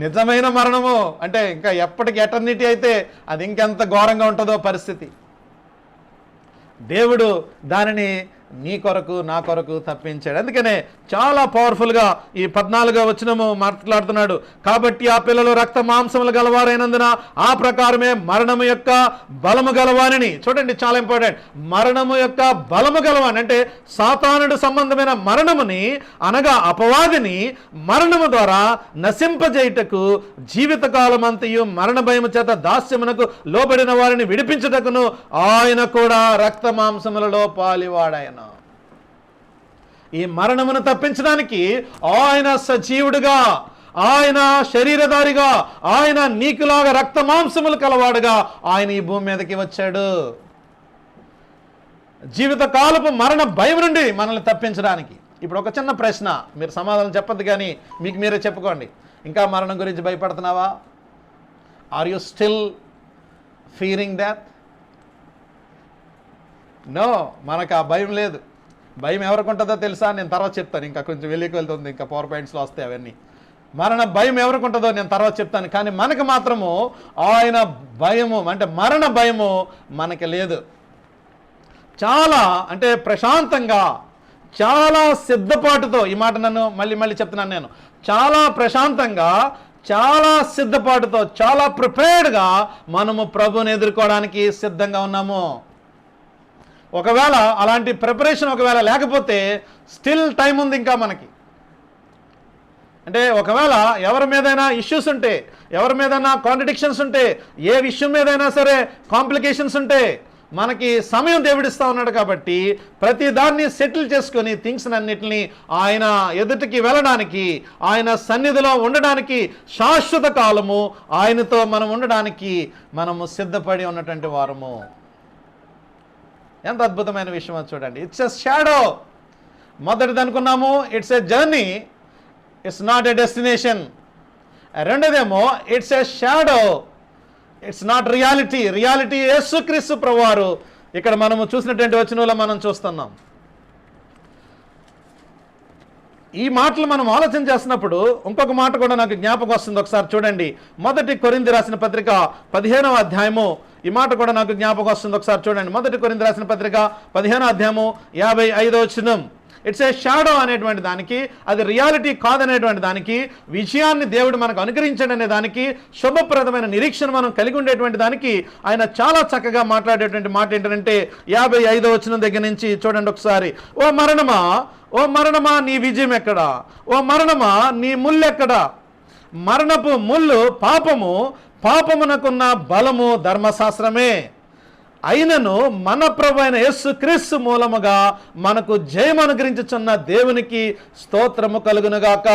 నిజమైన మరణము అంటే ఇంకా ఎప్పటికి ఎటర్నిటీ అయితే అది ఇంకెంత ఘోరంగా ఉంటుందో పరిస్థితి. దేవుడు దానిని నీ కొరకు నా కొరకు తప్పించాడు. అందుకనే చాలా పవర్ఫుల్గా ఈ 14వ వచనము మాట్లాడుతున్నాడు. కాబట్టి ఆ పిల్లలు రక్త మాంసములు గలవారైనందున ఆ ప్రకారమే మరణము యొక్క బలము గలవాని. చూడండి, చాలా ఇంపార్టెంట్. మరణము యొక్క బలము గలవాని అంటే సాతానుడు సంబంధమైన మరణముని, అనగా అపవాదిని మరణము ద్వారా నశింపజేయుటకు, జీవితకాలం అంతయు మరణ భయము చేత దాస్యమునకు లోబడిన వారిని విడిపించుటకును ఆయన కూడా రక్త మాంసములలో పాలివాడాయన. ఈ మరణమును తప్పించడానికి ఆయన సజీవుడిగా, ఆయన శరీరధారిగా, ఆయన నీకులాగా రక్త మాంసములు కలవాడుగా ఆయన ఈ భూమి మీదకి వచ్చాడు. జీవితకాలపు మరణ భయం నుండి మనల్ని తప్పించడానికి. ఇప్పుడు ఒక చిన్న ప్రశ్న, మీరు సమాధానం చెప్పద్దు కానీ మీకు మీరే చెప్పుకోండి. ఇంకా మరణం గురించి భయపడుతున్నావా? Are you still fearing death? No, మనకు ఆ భయం లేదు. భయం ఎవరికి ఉంటుందో తెలుసా? నేను తర్వాత చెప్తాను. ఇంకా కొంచెం వెళ్తుంది, ఇంకా పవర్ పాయింట్స్లో వస్తాయి అవన్నీ. మరణ భయం ఎవరికి ఉంటుందో నేను తర్వాత చెప్తాను. కానీ మనకు మాత్రము ఆయన భయము అంటే మరణ భయము మనకి లేదు. చాలా అంటే ప్రశాంతంగా, చాలా సిద్ధపాటుతో, ఈ మాట నన్ను మళ్ళీ చెప్తున్నాను నేను, చాలా ప్రశాంతంగా, చాలా సిద్ధపాటుతో, చాలా ప్రిపేర్డ్గా మనము ప్రభుని ఎదుర్కోవడానికి సిద్ధంగా ఉన్నాము. ఒకవేళ అలాంటి ప్రిపరేషన్ ఒకవేళ లేకపోతే స్టిల్ టైం ఉంది ఇంకా మనకి. అంటే ఒకవేళ ఎవరి మీదైనా ఇష్యూస్ ఉంటే, ఎవరి మీదైనా కాంట్రడిక్షన్స్ ఉంటే, ఏ విషయం మీదైనా సరే కాంప్లికేషన్స్ ఉంటే మనకి సమయం దేవుడిస్తూ ఉన్నాడు. కాబట్టి ప్రతి దాన్ని సెటిల్ చేసుకొని థింగ్స్ అన్నిటిని ఆయన ఎదుటికి వెళ్ళడానికి, ఆయన సన్నిధిలో ఉండడానికి, శాశ్వత కాలము ఆయనతో మనం ఉండడానికి మనము సిద్ధపడి ఉన్నటువంటి వారము. ఎంత అద్భుతమైన విషయం అది చూడండి. It's a shadow. మొదటిది అనుకున్నాము it's a journey, it's not a destination. రెండోదేమో it's a shadow, it's not reality. Reality యేసుక్రీస్తు ప్రభువారు. ఇక్కడ మనము చూసినటువంటి వచనంలో మనం చూస్తున్నాం. ఈ మాటలు మనం ఆలోచన చేస్తున్నప్పుడు ఇంకొక మాట కూడా నాకు జ్ఞాపకం వస్తుంది. ఒకసారి చూడండి, 1 కొరింథీ రాసిన పత్రిక 15వ అధ్యాయము. ఈ మాట కూడా నాకు జ్ఞాపకం వస్తుంది. ఒకసారి చూడండి, 1 కొరింథీ రాసిన పత్రిక 15వ అధ్యాయము 55వ వచనం. ఇట్స్ ఏ షాడో అనేటువంటి దానికి, అది రియాలిటీ కాదనేటువంటి దానికి, విజయాన్ని దేవుడు మనకు అనుగ్రహించాడు అనే దానికి, శుభప్రదమైన నిరీక్షణ మనం కలిగి ఉండేటువంటి దానికి ఆయన చాలా చక్కగా మాట్లాడేటువంటి మాట ఏంటంటే 55వ వచనం దగ్గర నుంచి చూడండి ఒకసారి. ఓ మరణమా నీ విజయం ఎక్కడా? ఓ మరణమా నీ ముళ్ళు ఎక్కడా? మరణపు ముళ్ళు పాపము, పాపమునకున్న బలము ధర్మశాస్త్రమే. అయినను మన ప్రభు అయిన యేసుక్రీస్తు మూలముగా మనకు జయం అనుగ్రహించుచున్న దేవునికి స్తోత్రము కలుగునుగాక.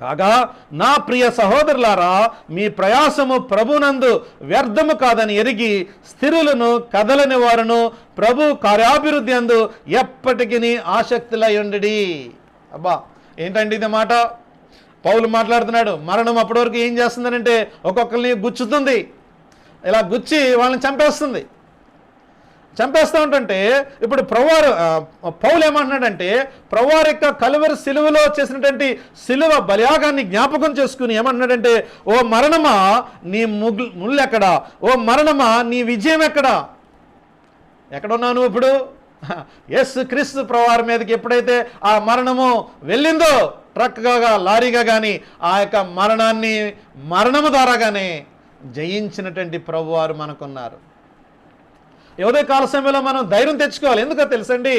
కాగా నా ప్రియ సహోదరులారా, మీ ప్రయాసము ప్రభునందు వ్యర్థము కాదని ఎరిగి స్థిరులను కదలని వారును ప్రభు కార్యాభివృద్ధి అందు ఎప్పటికీ ఆసక్తులయుండి. అబ్బా, ఏంటండి ఇది మాట? పౌలు మాట్లాడుతున్నాడు. మరణం అప్పటి వరకు ఏం చేస్తుందనంటే ఒక్కొక్కరిని గుచ్చుతుంది, ఇలా గుచ్చి వాళ్ళని చంపేస్తూ ఉంటుంటే, ఇప్పుడు పౌలు ఏమంటున్నాడంటే ప్రభువారి యొక్క కలువరి సిలువలో చేసినటువంటి సిలువ బలియాగాన్ని జ్ఞాపకం చేసుకుని ఏమంటున్నాడంటే, ఓ మరణమా నీ ముళ్ళు ఎక్కడా? ఓ మరణమా నీ విజయం ఎక్కడా? ఎక్కడున్నావు నువ్వు ఇప్పుడు? యేసుక్రీస్తు ప్రభువారి మీదకి ఎప్పుడైతే ఆ మరణము వెళ్ళిందో, ట్రక్గా లారీగా కానీ ఆ యొక్క మరణము ద్వారాగానే జయించినటువంటి ప్రభువారు మనకున్నారు. ఉదయ కాల సమయంలో మనం ధైర్యం తెచ్చుకోవాలి. ఎందుకో తెలుసండి,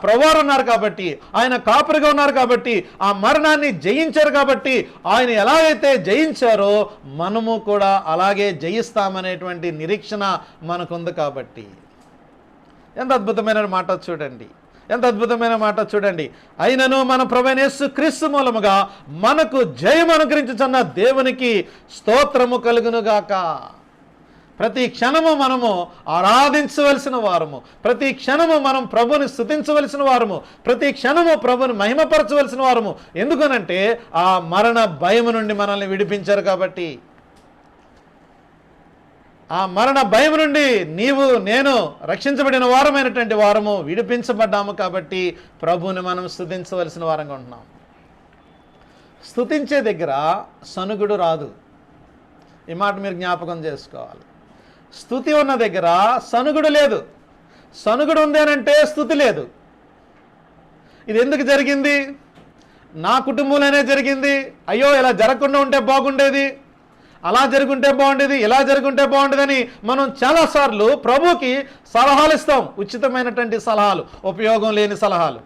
ప్రభువారు ఉన్నారు కాబట్టి, ఆయన కాపురిగా ఉన్నారు కాబట్టి, ఆ మరణాన్ని జయించారు కాబట్టి, ఆయన ఎలాగైతే జయించారో మనము కూడా అలాగే జయిస్తామనేటువంటి నిరీక్షణ మనకుంది కాబట్టి. ఎంత అద్భుతమైన మాట చూడండి, ఎంత అద్భుతమైన మాట చూడండి. అయినను మన ప్రభువైన యేసుక్రీస్తు మూలముగా మనకు జయం అనుగ్రహించుచున్న దేవునికి స్తోత్రము కలుగునుగాక. ప్రతి క్షణము మనము ఆరాధించవలసిన వారము, ప్రతి క్షణము మనం ప్రభుని స్తుతించవలసిన వారము, ప్రతి క్షణము ప్రభుని మహిమపరచవలసిన వారము. ఎందుకనంటే ఆ మరణ భయము నుండి మనల్ని విడిపించారు కాబట్టి. ఆ మరణ భయం నుండి నీవు నేను రక్షించబడిన వారమైనటువంటి వారము, విడిపించబడ్డాము. కాబట్టి ప్రభువుని మనం స్తుతించవలసిన వారంగా ఉంటున్నాం. స్తుతించే దగ్గర సనుగుడు రాదు. ఈ మాట మీరు జ్ఞాపకం చేసుకోవాలి. స్తుతి ఉన్న దగ్గర సనుగుడు లేదు. సనుగుడు ఉందేనంటే స్తుతి లేదు. ఇది ఎందుకు జరిగింది? నా కుటుంబంలోనే జరిగింది. అయ్యో ఇలా జరగకుండా ఉంటే బాగుండేది, అలా జరుగుంటే బాగుండేది, ఇలా జరుగుంటే బాగుండేదని మనం చాలాసార్లు ప్రభుకి సలహాలు ఇస్తాం. ఉచితమైనటువంటి సలహాలు, ఉపయోగం లేని సలహాలు.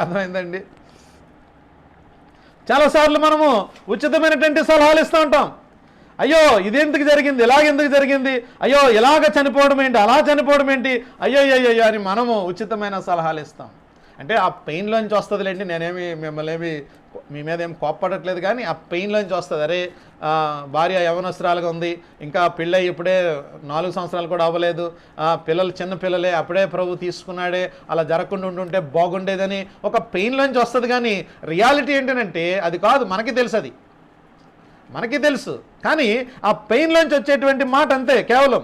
అర్థమైందండి? చాలాసార్లు మనము ఉచితమైనటువంటి సలహాలు ఇస్తూ ఉంటాం. అయ్యో ఇదెందుకు జరిగింది, ఇలాగెందుకు జరిగింది, అయ్యో ఇలాగ చనిపోవడం ఏంటి, అలా చనిపోవడం ఏంటి, అయ్యో అయ్యో అని మనము ఉచితమైన సలహాలు ఇస్తాం. అంటే ఆ పెయిన్లోంచి వస్తుందిలేండి. నేనేమి మిమ్మల్ని ఏమి మీ మీద ఏం కోప్పడట్లేదు, కానీ ఆ పెయిన్లోంచి వస్తుంది. అరే భార్య యవనస్తురాలుగా ఉంది, ఇంకా పెళ్ళై ఇప్పుడే 4 సంవత్సరాలు కూడా అవ్వలేదు, పిల్లలు చిన్న పిల్లలే, అప్పుడే ప్రభు తీసుకున్నాడే, అలా జరగకుండా ఉంటుంటే బాగుండేదని ఒక పెయిన్లోంచి వస్తుంది. కానీ రియాలిటీ ఏంటంటే అది కాదు. మనకి తెలుసు, అది మనకి తెలుసు. కానీ ఆ పెయిన్లోంచి వచ్చేటువంటి మాట అంతే, కేవలం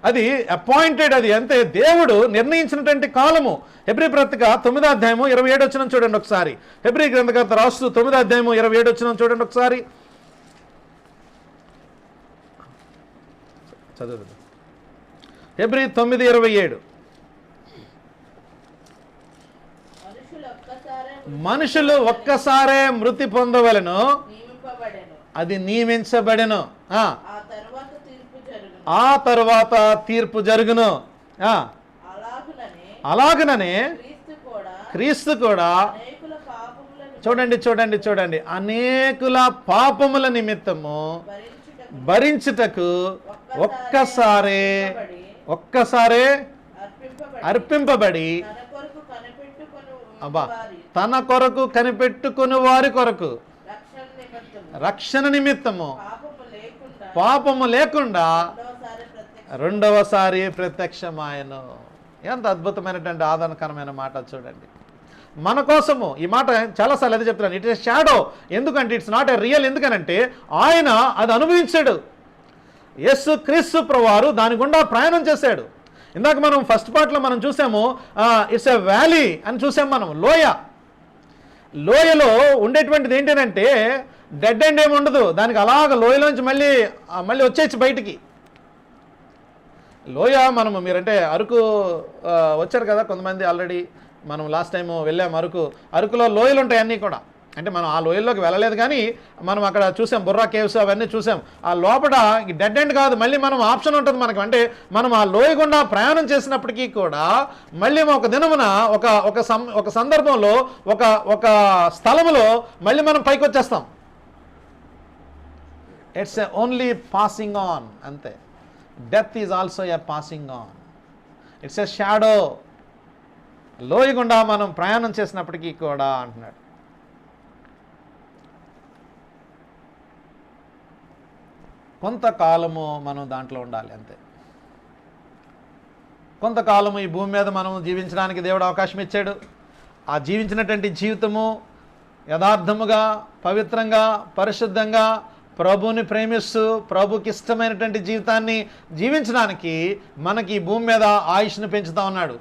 అది అపాయింటెడ్, అది అంతే, దేవుడు నిర్ణయించినటువంటి కాలము. హెబ్రీ పత్రిక 9వ అధ్యాయము 27వ వచనం చూడండి ఒకసారి. హెబ్రీ గ్రంథకర్త రాస్తూ 9వ అధ్యాయము 27వ వచనం చూడండి ఒకసారి. చదువు. హెబ్రీ 9:27. మనుషులు ఒక్కసారే మృతి పొందవలెను, అది నియమించబడెను, ఆ తరువాత తీర్పు జరుగును. అలాగననే క్రీస్తు కూడా చూడండి చూడండి చూడండి అనేకుల పాపముల నిమిత్తము భరించుటకు ఒక్కసారే అర్పింపబడి తన కొరకు కనిపెట్టుకుని వారి కొరకు రక్షణ నిమిత్తము పాపము లేకుండా రెండవసారి ప్రత్యక్షమాయను. ఎంత అద్భుతమైనటువంటి ఆదరణకరమైన మాట చూడండి. మన కోసము ఈ మాట చాలాసార్లు అదే చెప్తున్నాను. It is shadow. ఎందుకంటే ఇట్స్ నాట్ ఎ రియల్. ఎందుకనంటే ఆయన అది అనుభవించాడు. యేసు క్రీస్తు ప్రభువారు దాని గుండా ప్రయాణం చేశాడు. ఇందాక మనం ఫస్ట్ పార్ట్లో మనం చూసాము, ఇట్స్ ఎ వ్యాలీ అని చూసాం మనం. లోయలో ఉండేటువంటిది ఏంటంటే డెడ్ ఎండ్ ఏమి ఉండదు. దానికి అలాగ లోయలోంచి మళ్ళీ వచ్చేసి బయటికి. లోయ మనము మీరంటే అరకు వచ్చారు కదా కొంతమంది, ఆల్రెడీ మనం లాస్ట్ టైం వెళ్ళాము అరకులో లోయలు ఉంటాయి అన్నీ కూడా. అంటే మనం ఆ లోయల్లోకి వెళ్ళలేదు, కానీ మనం అక్కడ చూసాం బుర్రా కేవ్స్ అవన్నీ చూసాం. ఆ లోపల డెడ్ ఎండ్ కాదు, మళ్ళీ మనం ఆప్షన్ ఉంటుంది మనకు. అంటే మనం ఆ లోయ గుండా ప్రయాణం చేసినప్పటికీ కూడా మళ్ళీ ఒక దినమున ఒక సందర్భంలో ఒక స్థలములో మళ్ళీ మనం పైకి వచ్చేస్తాం. It's a only passing on, అంతే. Death is also a passing on. It's a shadow. లోయ గుండా మనం ప్రయాణం చేసినప్పటికీ కూడా అంటున్నాడు. కొంతకాలము మనం దాంట్లో ఉండాలి, అంతే. కొంతకాలము ఈ భూమి మీద మనం జీవించడానికి దేవుడు అవకాశం ఇచ్చాడు. ఆ జీవించినటువంటి జీవితము యథార్థముగా, పవిత్రంగా, పరిశుద్ధంగా, ప్రభుని ప్రేమిస్తూ ప్రభుకి ఇష్టమైనటువంటి జీవితాన్ని జీవించడానికి మనకి ఈ భూమి మీద ఆయుష్ను పెంచుతా ఉన్నాడు.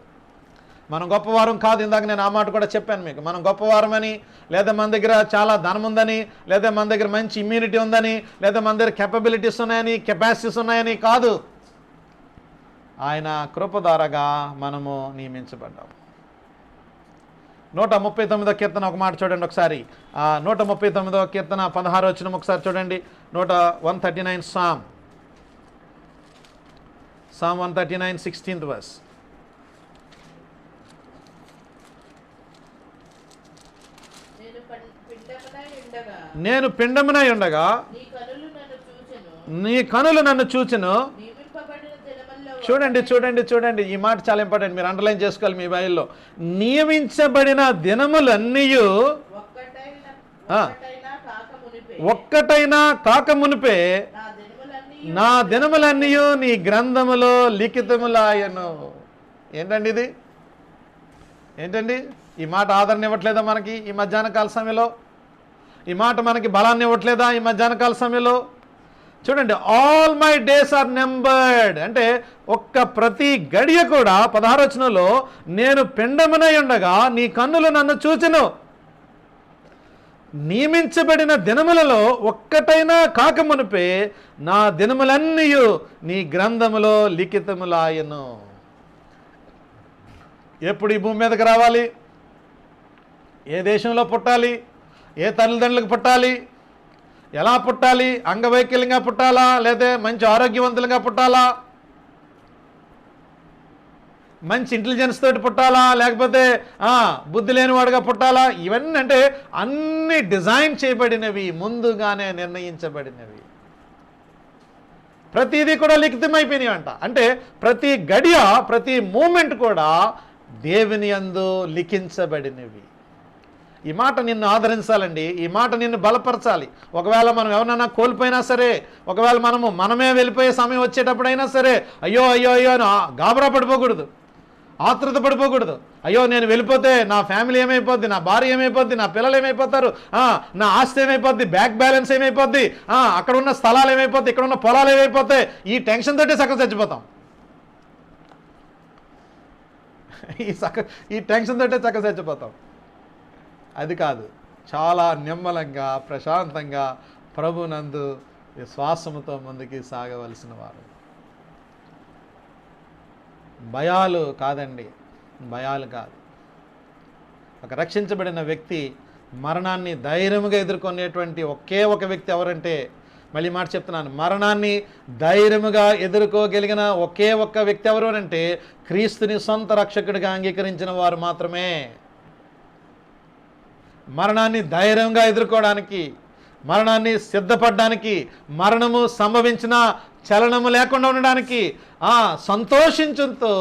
మనం గొప్పవారం కాదు. ఇందాక నేను ఆ మాట కూడా చెప్పాను మీకు. మనం గొప్పవారమని, లేదా మన దగ్గర చాలా ధనం ఉందని, లేదా మన దగ్గర మంచి ఇమ్యూనిటీ ఉందని, లేదా మన దగ్గర కెపబిలిటీస్ ఉన్నాయని, కెపాసిటీస్ ఉన్నాయని కాదు. ఆయన కృప ద్వారాగా మనము నియమించబడ్డాం. 139వ కీర్తన ఒక మాట చూడండి ఒకసారి. 139వ కీర్తన 16వ వచనం ఒకసారి చూడండి. 139 Psalm 139 16th verse. నేను పిండమునై ఉండగా నీ కనులు నన్ను చూచెను. చూడండి చూడండి చూడండి, ఈ మాట చాలా ఇంపార్టెంట్. మీరు అండర్లైన్ చేసుకోవాలి మీ బైబిల్లో. నియమించబడిన దినములన్నీ ఒక్కటైనా కాక మునిపే నా దినములన్నీ నీ గ్రంథములో లిఖితములాయను. ఏంటండి ఇది? ఏంటండి ఈ మాట ఆదరణ ఇవ్వట్లేదా మనకి ఈ మధ్యాహ్న కాల సమయంలో? ఈ మాట మనకి బలాన్ని ఇవ్వట్లేదా ఈ మధ్యాహ్న కాల సమయంలో? చూడండి, all my days are numbered అంటే ప్రతి గడియ కూడా 16వ వచనంలో నేను పిండమునై ఉండగా నీ కన్నులు నన్ను చూచెను, నియమించబడిన దినములలో ఒక్కటైనా కాకమునిపే నా దినములన్నీ నీ గ్రంథములో లిఖితములాయను. ఎప్పుడు ఈ భూమి మీదకి రావాలి, ఏ దేశంలో పుట్టాలి, ఏ తల్లిదండ్రులకు పుట్టాలి, ఎలా పుట్టాలి, అంగవైకల్యంగా పుట్టాలా లేదా మంచి ఆరోగ్యవంతులుగా పుట్టాలా, మంచి ఇంటెలిజెన్స్ తోటి పుట్టాలా లేకపోతే బుద్ధి లేనివాడుగా పుట్టాలా, ఇవన్నీ అంటే అన్ని డిజైన్ చేయబడినవి, ముందుగానే నిర్ణయించబడినవి. ప్రతిదీ కూడా లిఖితమైపోయినాయి అంట. అంటే ప్రతి గడియ ప్రతి మూమెంట్ కూడా దేవుని యందు లిఖించబడినవి. ఈ మాట నిన్ను ఆదరించాలండి, ఈ మాట నిన్ను బలపరచాలి. ఒకవేళ మనం ఎవరినైనా కోల్పోయినా సరే, ఒకవేళ మనమే వెళ్ళిపోయే సమయం వచ్చేటప్పుడైనా సరే అయ్యో అయ్యో అయ్యో అని గాబరా పడిపోకూడదు, ఆతృత పడిపోకూడదు. అయ్యో నేను వెళ్ళిపోతే నా ఫ్యామిలీ ఏమైపోద్ది, నా భార్య ఏమైపోద్ది, నా పిల్లలు ఏమైపోతారు, నా ఆస్తి ఏమైపోద్ది, బ్యాంక్ బ్యాలెన్స్ ఏమైపోద్ది, అక్కడ ఉన్న స్థలాలు ఏమైపోద్ది, ఇక్కడ ఉన్న పొలాలు ఏమైపోతాయి, ఈ టెన్షన్ తోటే సగం చచ్చిపోతాం. ఈ టెన్షన్ తోటే సగం చచ్చిపోతాం. అది కాదు, చాలా నిమ్మలంగా ప్రశాంతంగా ప్రభునందు విశ్వాసముతో ముందుకి సాగవలసిన వారు. భయాలు కాదండి, భయాలు కాదు. ఒక రక్షించబడిన వ్యక్తి మరణాన్ని ధైర్యంగా ఎదుర్కొనేటువంటి ఒకే ఒక వ్యక్తి ఎవరంటే, మళ్ళీ మాట చెప్తున్నాను, మరణాన్ని ధైర్యముగా ఎదుర్కోగలిగిన ఒకే ఒక్క వ్యక్తి ఎవరు అంటే క్రీస్తుని సొంత రక్షకుడిగా అంగీకరించిన వారు మాత్రమే. మరణాన్ని ధైర్యంగా ఎదుర్కోవడానికి, మరణాన్ని సిద్ధపడడానికి, మరణము సంభవించిన చలనము లేకుండా ఉండడానికి సంతోషించుతూ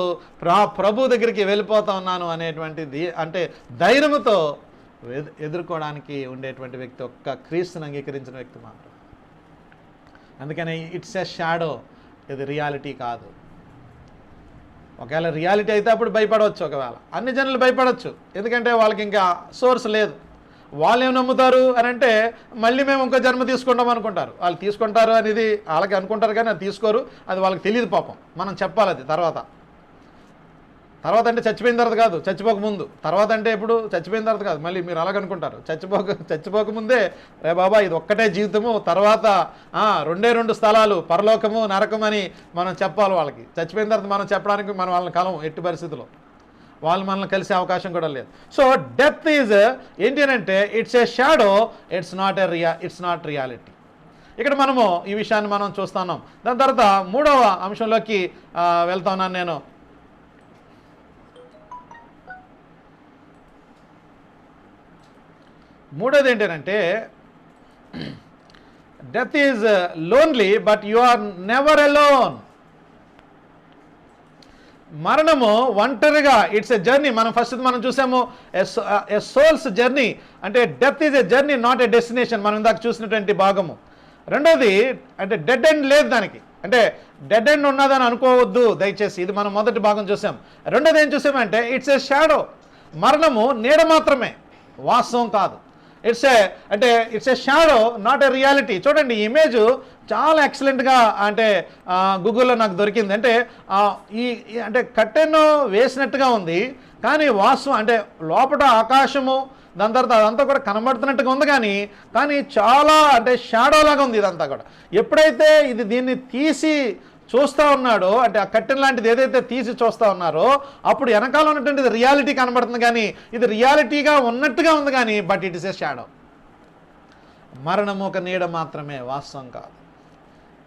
ప్రభు దగ్గరికి వెళ్ళిపోతా ఉన్నాను అనేటువంటిది అంటే ధైర్యముతో ఎదుర్కోవడానికి ఉండేటువంటి వ్యక్తి ఒక్క క్రీస్తుని అంగీకరించిన వ్యక్తి మాత్రం. అందుకని ఇట్స్ ఎ షాడో, ఇది రియాలిటీ కాదు. ఒకవేళ రియాలిటీ అయితే అప్పుడు భయపడవచ్చు, ఒకవేళ అన్ని జనులు భయపడవచ్చు, ఎందుకంటే వాళ్ళకి ఇంకా సోర్స్ లేదు. వాళ్ళు ఏం నమ్ముతారు అని అంటే మళ్ళీ మేము ఇంకో జన్మ తీసుకుంటాం అనుకుంటారు. వాళ్ళు తీసుకుంటారు అనేది వాళ్ళకి అనుకుంటారు కానీ అది తీసుకోరు, అది వాళ్ళకి తెలియదు పాపం. మనం చెప్పాలి అది తర్వాత అంటే చచ్చిపోయిన తర్వాత కాదు, చచ్చిపోకముందు. తర్వాత అంటే ఇప్పుడు చచ్చిపోయిన తర్వాత కాదు, మళ్ళీ మీరు అలాగనుకుంటారు. చచ్చిపోకముందే రే బాబా ఇది ఒక్కటే జీవితము, తర్వాత 2 స్థలాలు పరలోకము నరకం అని మనం చెప్పాలి వాళ్ళకి. చచ్చిపోయిన తర్వాత మనం చెప్పడానికి మనం వాళ్ళని కలం ఎట్టి పరిస్థితుల్లో, వాళ్ళు మనల్ని కలిసే అవకాశం కూడా లేదు. సో డెత్ ఈజ్ ఏంటి అని అంటే it's a shadow, it's not reality. ఇక్కడ మనము ఈ విషయాన్ని మనం చూస్తున్నాం. దాని తర్వాత 3వ అంశంలోకి వెళ్తా ఉన్నాను నేను. మూడోది ఏంటంటే death is lonely but you are never alone. మరణము ఒంటరిగా, ఇట్స్ ఎ జర్నీ. మనం చూసాము ఎ సోల్స్ జర్నీ, అంటే death is a journey not a destination. మనం ఇందాక చూసినటువంటి భాగము. రెండోది అంటే డెడ్ ఎండ్ లేదు దానికి, అంటే డెడ్ ఎండ్ ఉన్నదని అనుకోవద్దు దయచేసి. ఇది మనం మొదటి భాగం చూసాం. రెండోది ఏం చూసామంటే ఇట్స్ ఎ షాడో, మరణము నీడ మాత్రమే, వాస్తవం కాదు. It's a shadow not a reality. చూడండి ఈ ఇమేజ్ చాలా ఎక్సలెంట్గా అంటే గూగుల్లో నాకు దొరికింది. అంటే అంటే కట్టెను వేసినట్టుగా ఉంది కానీ వాస్తవం అంటే లోపల ఆకాశము దాని తర్వాత అదంతా కూడా కనబడుతున్నట్టుగా ఉంది కానీ చాలా అంటే షాడో లాగా ఉంది ఇదంతా కూడా. ఎప్పుడైతే దీన్ని తీసి చూస్తూ ఉన్నాడో, అంటే ఆ కట్టెన్ లాంటిది ఏదైతే తీసి చూస్తూ ఉన్నారో అప్పుడు వెనకాల ఉన్నటువంటిది రియాలిటీ కనబడుతుంది కానీ ఇది రియాలిటీగా ఉన్నట్టుగా ఉంది కానీ but it is a shadow. మరణము ఒక నీడ మాత్రమే, వాస్తవం కాదు.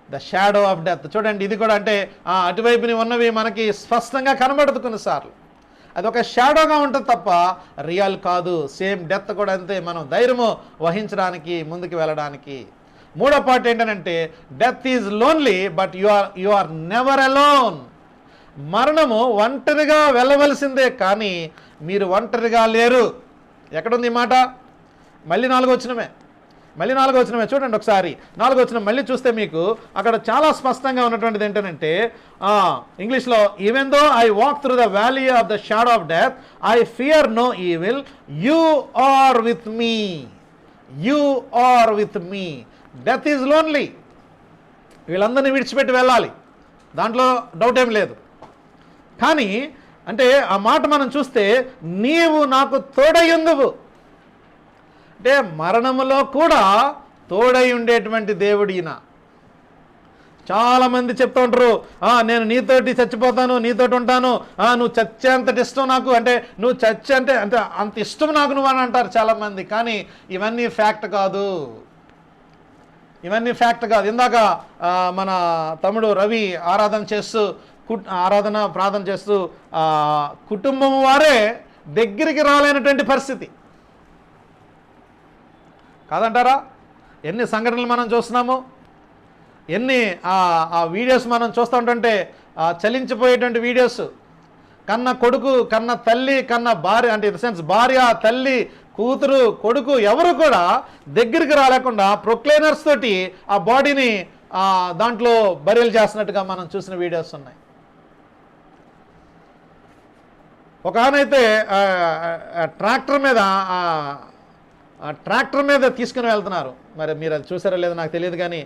The shadow of death. చూడండి ఇది కూడా అంటే అటువైపుని ఉన్నవి మనకి స్పష్టంగా కనబడదు కొన్నిసార్లు, అది ఒక షాడోగా ఉంటుంది తప్ప రియల్ కాదు. సేమ్ డెత్ కూడా అంతే, మనం ధైర్యము వహించడానికి ముందుకు వెళ్ళడానికి. మూడో పార్ట్ ఏంటంటే death is lonely but you are never alone. మరణము ఒంటరిగా వెళ్ళవలసిందే కానీ మీరు ఒంటరిగా లేరు. ఎక్కడుంది ఈ మాట? మళ్ళీ 4వ వచనమే చూడండి ఒకసారి. 4వ వచనం మళ్ళీ చూస్తే మీకు అక్కడ చాలా స్పష్టంగా ఉన్నటువంటిది ఏంటంటే ఇంగ్లీష్లో even though I walk through the valley of the shadow of death I fear no evil, you are with me, you are with me. Death is lonely. వీళ్ళందరినీ విడిచిపెట్టి వెళ్ళాలి, దాంట్లో డౌట్ ఏం లేదు. కానీ అంటే ఆ మాట మనం చూస్తే, నీవు నాకు తోడయుందువు అంటే మరణములో కూడా తోడై ఉండేటువంటి దేవుడు ఈయన. చాలామంది చెప్తూ ఉంటారు, నేను నీతోటి చచ్చిపోతాను, నీతోటి ఉంటాను, నువ్వు చచ్చేంతటి ఇష్టం నాకు, అంటే నువ్వు చచ్చే అంటే అంటే అంత ఇష్టం నాకు నువ్వు అని అంటారు చాలామంది. కానీ ఇవన్నీ ఫ్యాక్ట్ కాదు, ఇవన్నీ ఫ్యాక్ట్ కాదు. ఇందాక మన తమ్ముడు రవి ప్రార్థన చేస్తూ కుటుంబం వారే దగ్గరికి రాలేనటువంటి పరిస్థితి కాదంటారా? ఎన్ని సంఘటనలు మనం చూస్తున్నాము, ఎన్ని ఆ వీడియోస్ మనం చూస్తూ ఉంటుంటే చలించిపోయేటువంటి వీడియోస్. కన్న కొడుకు, కన్న తల్లి, కన్న భార్య, అంటే ఇన్ ద సెన్స్ భార్య, తల్లి, కూతురు, కొడుకు ఎవరు కూడా దగ్గరికి రాలేకుండా ప్రొక్లైనర్స్ తోటి ఆ బాడీని దాంట్లో బరియల్ చేస్తున్నట్టుగా మనం చూసిన వీడియోస్ ఉన్నాయి. ఒక ఆయనైతే ట్రాక్టర్ మీద తీసుకుని వెళ్తున్నారు. మరి మీరు అది చూసారో లేదో నాకు తెలియదు, కానీ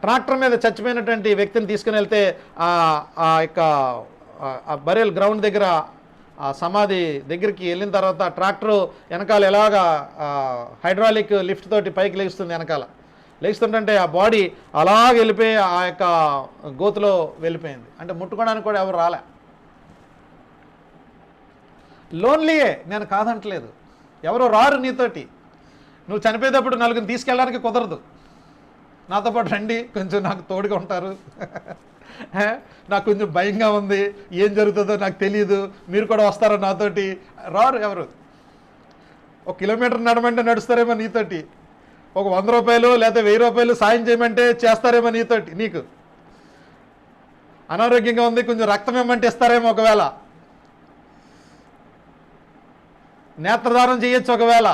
ట్రాక్టర్ మీద చచ్చిపోయినటువంటి వ్యక్తిని తీసుకుని వెళ్తే ఆ యొక్క బరియల్ గ్రౌండ్ దగ్గర ఆ సమాధి దగ్గరికి వెళ్ళిన తర్వాత ట్రాక్టర్ వెనకాల ఎలాగా హైడ్రాలిక్ లిఫ్ట్ తోటి పైకి లేస్తుంది, వెనకాల లేస్తుంటే ఆ బాడీ అలాగ వెళ్ళిపోయి ఆ యొక్క గోతులో వెళ్ళిపోయింది. అంటే ముట్టుకోవడానికి కూడా ఎవరు రాలే. లోన్లీయే, నేను కాదంటలేదు, ఎవరో రారు నీతోటి. నువ్వు చనిపోయేటప్పుడు నలుగురిని తీసుకెళ్ళడానికి కుదరదు. నాతో పాటు రండి, కొంచెం నాకు తోడుగా ఉంటారు, నాకు కొంచెం భయంగా ఉంది, ఏం జరుగుతుందో నాకు తెలియదు, మీరు కూడా వస్తారో నాతోటి, రారు ఎవరు. 1 కిలోమీటర్ నడమంటే నడుస్తారేమో నీతోటి, ఒక 100 రూపాయలు లేదా 1000 రూపాయలు సాయం చేయమంటే చేస్తారేమో నీతోటి. నీకు అనారోగ్యంగా ఉంది, కొంచెం రక్తం ఇవ్వమంటే ఇస్తారేమో, ఒకవేళ నేత్రదానం చేయొచ్చు, ఒకవేళ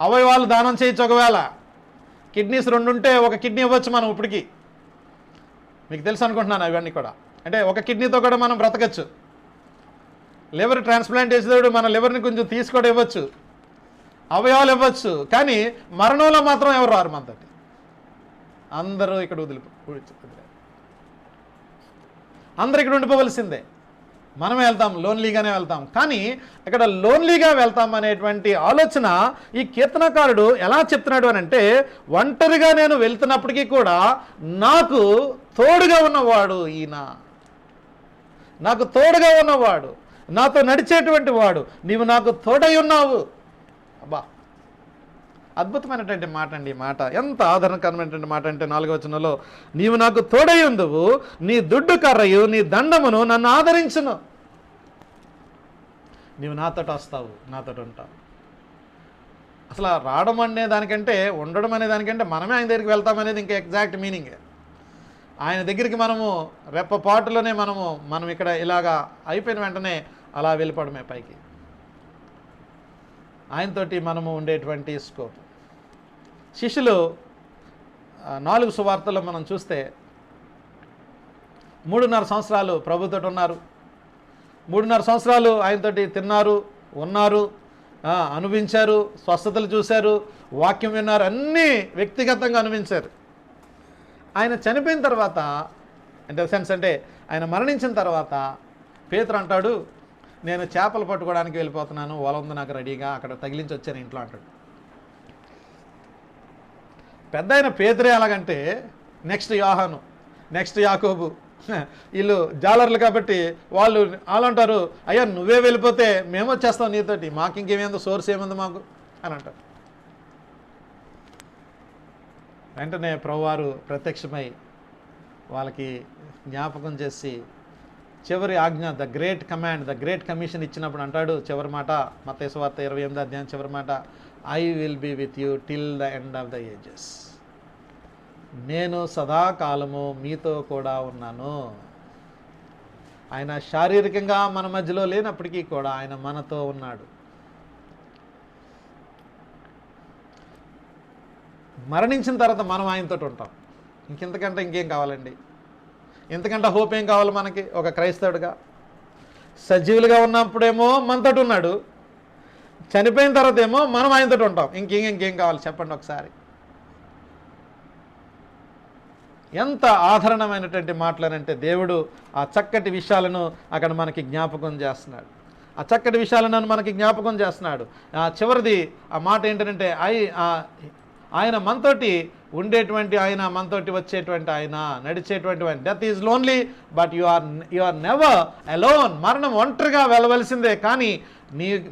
అవయవాలు దానం చేయొచ్చు, ఒకవేళ కిడ్నీస్ 2 ఉంటే 1 కిడ్నీ ఇవ్వచ్చు మనం. ఇప్పటికీ మీకు తెలుసు అనుకుంటున్నాను ఇవన్నీ కూడా. అంటే 1 కిడ్నీతో కూడా మనం బ్రతకచ్చు. లివర్ ట్రాన్స్ప్లాంట్ చేసేటప్పుడు మన లివర్ని కొంచెం తీసి కూడా ఇవ్వచ్చు, అవయవాలు ఇవ్వచ్చు. కానీ మరణంలో మాత్రం ఎవరు రారు మనతోటి. అందరూ ఇక్కడ అందరూ ఇక్కడ ఉండిపోవలసిందే. మనమే వెళ్తాం, లోన్లీగానే వెళ్తాం. కానీ ఇక్కడ లోన్లీగా వెళ్తాం అనేటువంటి ఆలోచన ఈ కీర్తనకారుడు ఎలా చెప్తున్నాడు అని అంటే, ఒంటరిగా నేను వెళ్తున్నప్పటికీ కూడా నాకు తోడుగా ఉన్నవాడు ఈయన, నాకు తోడుగా ఉన్నవాడు, నాతో నడిచేటువంటి వాడు, నీవు నాకు తోడై ఉన్నావు. అబ్బా, అద్భుతమైనటువంటి మాట అండి. ఈ మాట ఎంత ఆదరణకరమైనటువంటి మాట అంటే 4వ వచనంలో, నీవు నాకు తోడై ఉందువు, నీ దుడ్డు కర్రయు నీ దండమును నన్ను ఆదరించును. నీవు నాతోటి వస్తావు, నాతోటి ఉంటావు. అసలు రావడం అనే దానికంటే, ఉండడం అనే దానికంటే మనమే ఆయన దగ్గరికి వెళ్తామనేది ఇంకా ఎగ్జాక్ట్ మీనింగ్. ఆయన దగ్గరికి మనము రెప్పపాటులోనే మనం ఇక్కడ ఇలాగా అయిపోయిన వెంటనే అలా వెళ్ళిపోవడమే పైకి. ఆయనతోటి మనము ఉండేటువంటి స్కోప్. శిష్యులు 4 సువార్తల్లో మనం చూస్తే 3.5 సంవత్సరాలు ప్రభుతోటి ఉన్నారు. 3.5 సంవత్సరాలు ఆయనతోటి తిన్నారు, ఉన్నారు, అనుభవించారు, స్వస్థతలు చూశారు, వాక్యం విన్నారు, అన్నీ వ్యక్తిగతంగా అనుభవించారు. ఆయన చనిపోయిన తర్వాత, అంటే సెన్స్ అంటే ఆయన మరణించిన తర్వాత పేతురు అంటాడు, నేను చేపలు పట్టుకోవడానికి వెళ్ళిపోతున్నాను, వల ఉంది నాకు రెడీగా, అక్కడ తగిలించి వచ్చాను ఇంట్లో అంటాడు. పెద్ద ఆయన పేతురే ఎలాగంటే, నెక్స్ట్ యోహాను, నెక్స్ట్ యాకోబు, వీళ్ళు జాలర్లు కాబట్టి వాళ్ళు అంటారు, అయ్యా నువ్వే వెళ్ళిపోతే మేము వచ్చేస్తాం నీతోటి, మాకు ఇంకేమేందో సోర్స్ ఏముంది మాకు అని అంటారు. వెంటనే ప్రభువారు ప్రత్యక్షమై వాళ్ళకి జ్ఞాపకం చేసి చివరి ఆజ్ఞ, the great command, the great commission ఇచ్చినప్పుడు అంటాడు చివరి మాట, మత్తయి సువార్త 28వ అధ్యాయం చివరి మాట, I will be with you till the end of the ages. నేను సదాకాలము మీతో కూడా ఉన్నాను. ఆయన శారీరకంగా మన మధ్యలో లేనప్పటికీ కూడా ఆయన మనతో ఉన్నాడు. మరణించిన తర్వాత మనం ఆయనతో ఉంటాం. ఇంకెంతకంటే ఇంకేం కావాలండి? ఎంతకంటే హోప్ ఏం కావాలి మనకి ఒక క్రైస్తవుడిగా? సజీవులుగా ఉన్నప్పుడేమో మనతోటి ఉన్నాడు, చనిపోయిన తర్వాత ఏమో మనం ఆయనతో ఉంటాం. ఇంకేం కావాలి చెప్పండి ఒకసారి. ఎంత ఆదరణమైనటువంటి మాటలనంటే దేవుడు ఆ చక్కటి విషయాలను అక్కడ మనకి జ్ఞాపకం చేస్తున్నాడు. ఆ చక్కటి విషయాలను మనకి జ్ఞాపకం చేస్తున్నాడు. చివరిది ఆ మాట ఏంటంటే ఆయన మనతోటి ఉండేటువంటి ఆయన, మనతోటి వచ్చేటువంటి ఆయన, నడిచేటువంటి ఆయన. Death is lonely but you are never alone. మరణం ఒంటరిగా వెళ్ళవలసిందే, కానీ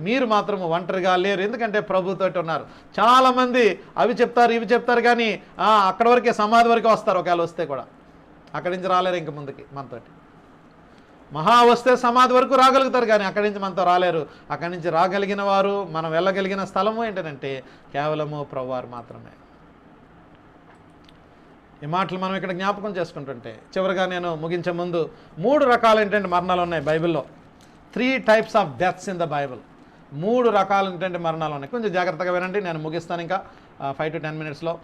మీరు మాత్రం ఒంటరిగా లేరు, ఎందుకంటే ప్రభుతోటి ఉన్నారు. చాలామంది అవి చెప్తారు ఇవి చెప్తారు, కానీ అక్కడి వరకే, సమాధి వరకే వస్తారు. ఒకవేళ వస్తే కూడా అక్కడి నుంచి రాలేరు ఇంక ముందుకి మనతోటి. మహా వస్తే సమాధి వరకు రాగలుగుతారు, కానీ అక్కడి నుంచి మనతో రాలేరు. అక్కడి నుంచి రాగలిగిన వారు, మనం వెళ్ళగలిగిన స్థలము ఏంటంటే కేవలము ప్రభువారు మాత్రమే. ఈ మాటలు మనం ఇక్కడ జ్ఞాపకం చేసుకుంటుంటే చివరిగా నేను ముగించే ముందు 3 రకాలు ఏంటంటే మరణాలు ఉన్నాయి బైబిల్లో. 3 types of deaths in the Bible. 3 రకాలు ఏంటంటే మరణాలు ఉన్నాయి. కొంచెం జాగ్రత్తగా వినండి, నేను ముగిస్తాను ఇంకా 5 to 10 minutesలో.